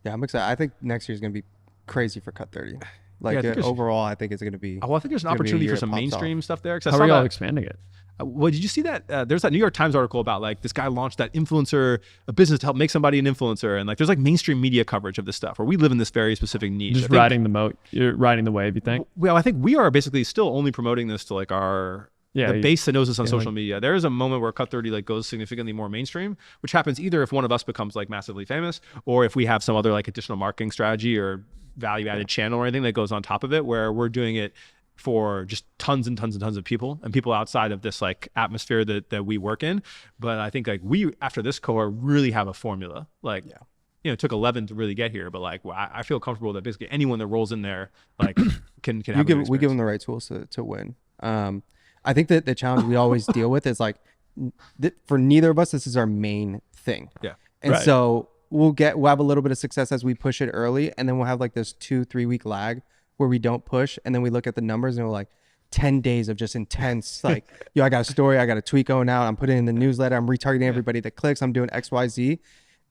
I'm excited. I think next year is going to be crazy for Cut 30. Like I think there's- overall, I think it's going to be. Well, I think there's an it's gonna be a opportunity year for some it pops mainstream off. stuff there. 'Cause I How saw are y'all that- expanding it? Well, did you see that? There's that New York Times article about like this guy launched that influencer, a business to help make somebody an influencer, and like there's like mainstream media coverage of this stuff. Where we live in this very specific niche. Just I think- riding the moat. You're riding the wave, you think? Well, I think we are basically still only promoting this to like the base that knows us on social media. There is a moment where Cut 30 like goes significantly more mainstream, which happens either if one of us becomes like massively famous, or if we have some other like additional marketing strategy or value-added channel or anything that goes on top of it, where we're doing it for just tons and tons and tons of people and people outside of this like atmosphere that we work in. But I think like we, after this cohort, really have a formula. Like, you know, it took 11 to really get here, but like I feel comfortable that basically anyone that rolls in there like can have a good We give experience. them the right tools to win. I think that the challenge we always deal with is like for neither of us, this is our main thing. Yeah. And Right. so we'll have a little bit of success as we push it early, and then we'll have like this 2-3 week lag where we don't push, and then we look at the numbers and we're like 10 days of just intense like, yo, I got a story, I got a tweet going out, I'm putting it in the newsletter, I'm retargeting everybody that clicks, I'm doing XYZ.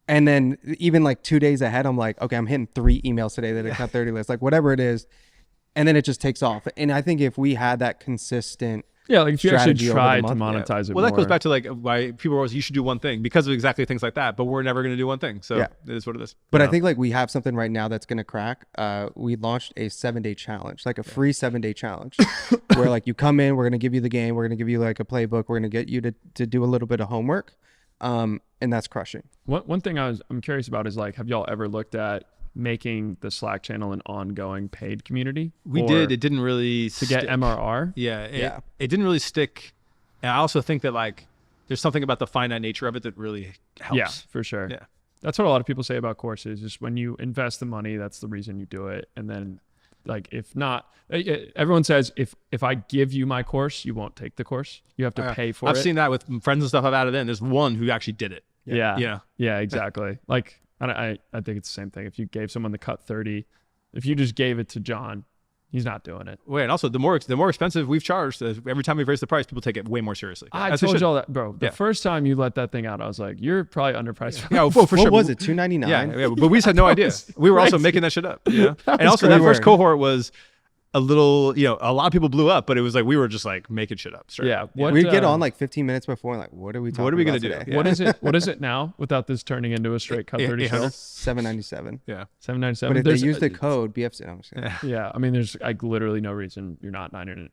And then even like 2 days ahead, I'm like, okay, I'm hitting 3 emails today that are Cut 30 list, like whatever it is. And then it just takes off. And I think if we had that consistent Yeah, like if you actually strategy over the tried to month, monetize it Well, that more. goes back to like why people are always, you should do one thing because of exactly things like that, but we're never going to do one thing. So Yeah. it is what it is. But You I know? think like we have something right now that's gonna crack. We launched a 7-day challenge, like a free 7-day challenge, where like you come in, we're gonna give you the game, we're gonna give you like a playbook, we're gonna get you to do a little bit of homework, and that's crushing. One thing I'm curious about is like, have y'all ever looked at making the Slack channel an ongoing paid community? we Or did. It didn't really to get MRR. Yeah, Yeah. it didn't really stick. And I also think that like there's something about the finite nature of it that really helps. Yeah, for sure. Yeah. That's what a lot of people say about courses. Just when you invest the money, that's the reason you do it. And then, like, if not, everyone says if I give you my course, you won't take the course. You have to pay for it. I've seen that with friends and stuff I've added in. There's one who actually did it. Yeah. You know? Yeah, exactly. Like, I think it's the same thing. If you gave someone the Cut 30, if you just gave it to John, he's not doing it. Wait, and also the more expensive we've charged, every time we've raised the price, people take it way more seriously. I As they told should. y'all that, bro. The Yeah. first time you let that thing out, I was like, you're probably underpriced. Yeah, well, for What sure. was it? $2.99. Yeah, but we just had no idea. We were also crazy. making that shit up. You know? And was also that crazy. first cohort was a little, you know, a lot of people blew up, but it was like we were just like making shit up. Straight Yeah. up. What, We'd get on like 15 minutes before, and like, what are we talking What are we gonna about do? today? Yeah. What is it now without this turning into a straight Cut 30 show? $7.97. Yeah. $7.97. But if they There's- use the code BFC, I'm just kidding. yeah, I mean, there's like literally no reason you're not $9.97.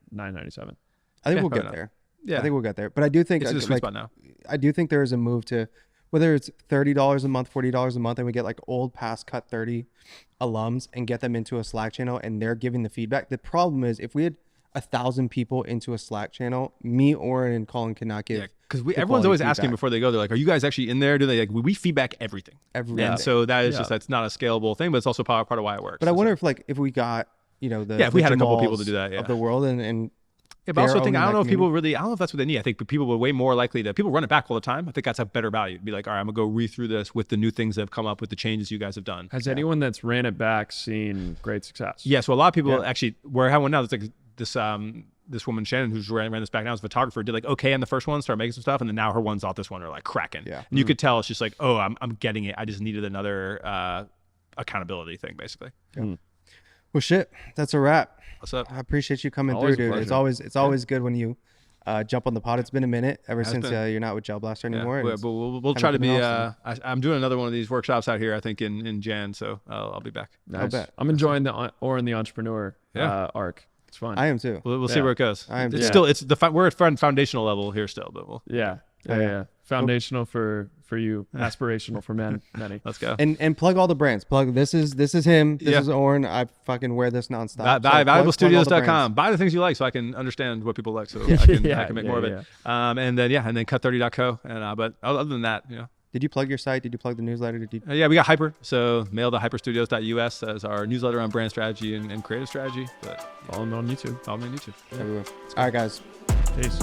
I think Yeah, we'll fair get enough. there. Yeah. I think we'll get there. But I do think It's in the sweet spot now. I do think there is a move to whether it's $30 a month, $40 a month, and we get like old past Cut 30 alums and get them into a Slack channel and they're giving the feedback. The problem is if we had 1,000 people into a Slack channel, me, Oren, and Colin cannot give. Yeah, because good everyone's quality always asking feedback. before they go. They're like, "Are you guys actually in there?" Do they like we feedback everything? Everything. And so that is Yeah. just that's not a scalable thing, but it's also part of why it works. But I wonder if we got the if we had a couple Jamals people to do that, yeah. of the world and Yeah, but I also they're think I owning don't that know if people community. really. I don't know if that's what they need. I think people were way more likely to. People run it back all the time. I think that's a better value. Be like, all right, I'm gonna go read through this with the new things that have come up with the changes you guys have done. Has anyone that's ran it back seen great success? Yeah, so a lot of people Yeah. actually. We're having one now. That's like this woman Shannon who's ran this back now as a photographer did like okay on the first one, started making some stuff, and then now her ones off this one are like cracking. Yeah. and you could tell it's just like, oh, I'm getting it. I just needed another accountability thing, basically. well, shit, that's a wrap. What's up? I appreciate you coming Always a through, dude. pleasure. It's always good when you jump on the pod. It's been a minute ever since been. you're not with Gel Blaster Yeah, anymore. and but it's we'll kinda try to been be. awesome. I'm doing another one of these workshops out here. I think in Jan, so I'll be back. Nice. bet. I'm enjoying the Oren the Entrepreneur arc. It's fun. I am too. We'll see Yeah. where it goes. I am It's too. still we're at foundational level here still, but we'll yeah. Foundational for you, aspirational for many. let's go. And plug all the brands. Plug this is him. This Yeah. is Oren. I fucking wear this nonstop. So plug all the ValuableStudios.com. brands. Buy the things you like so I can understand what people like, so I can make more of it. Yeah. And then cut30.co. And but other than that, Did you plug your site? Did you plug the newsletter? Did you? yeah, we got Hyper. So mail to hyperstudios.us as our newsletter on brand strategy and creative strategy. But Follow me on YouTube. follow me on YouTube. Everywhere. All right, guys. Peace.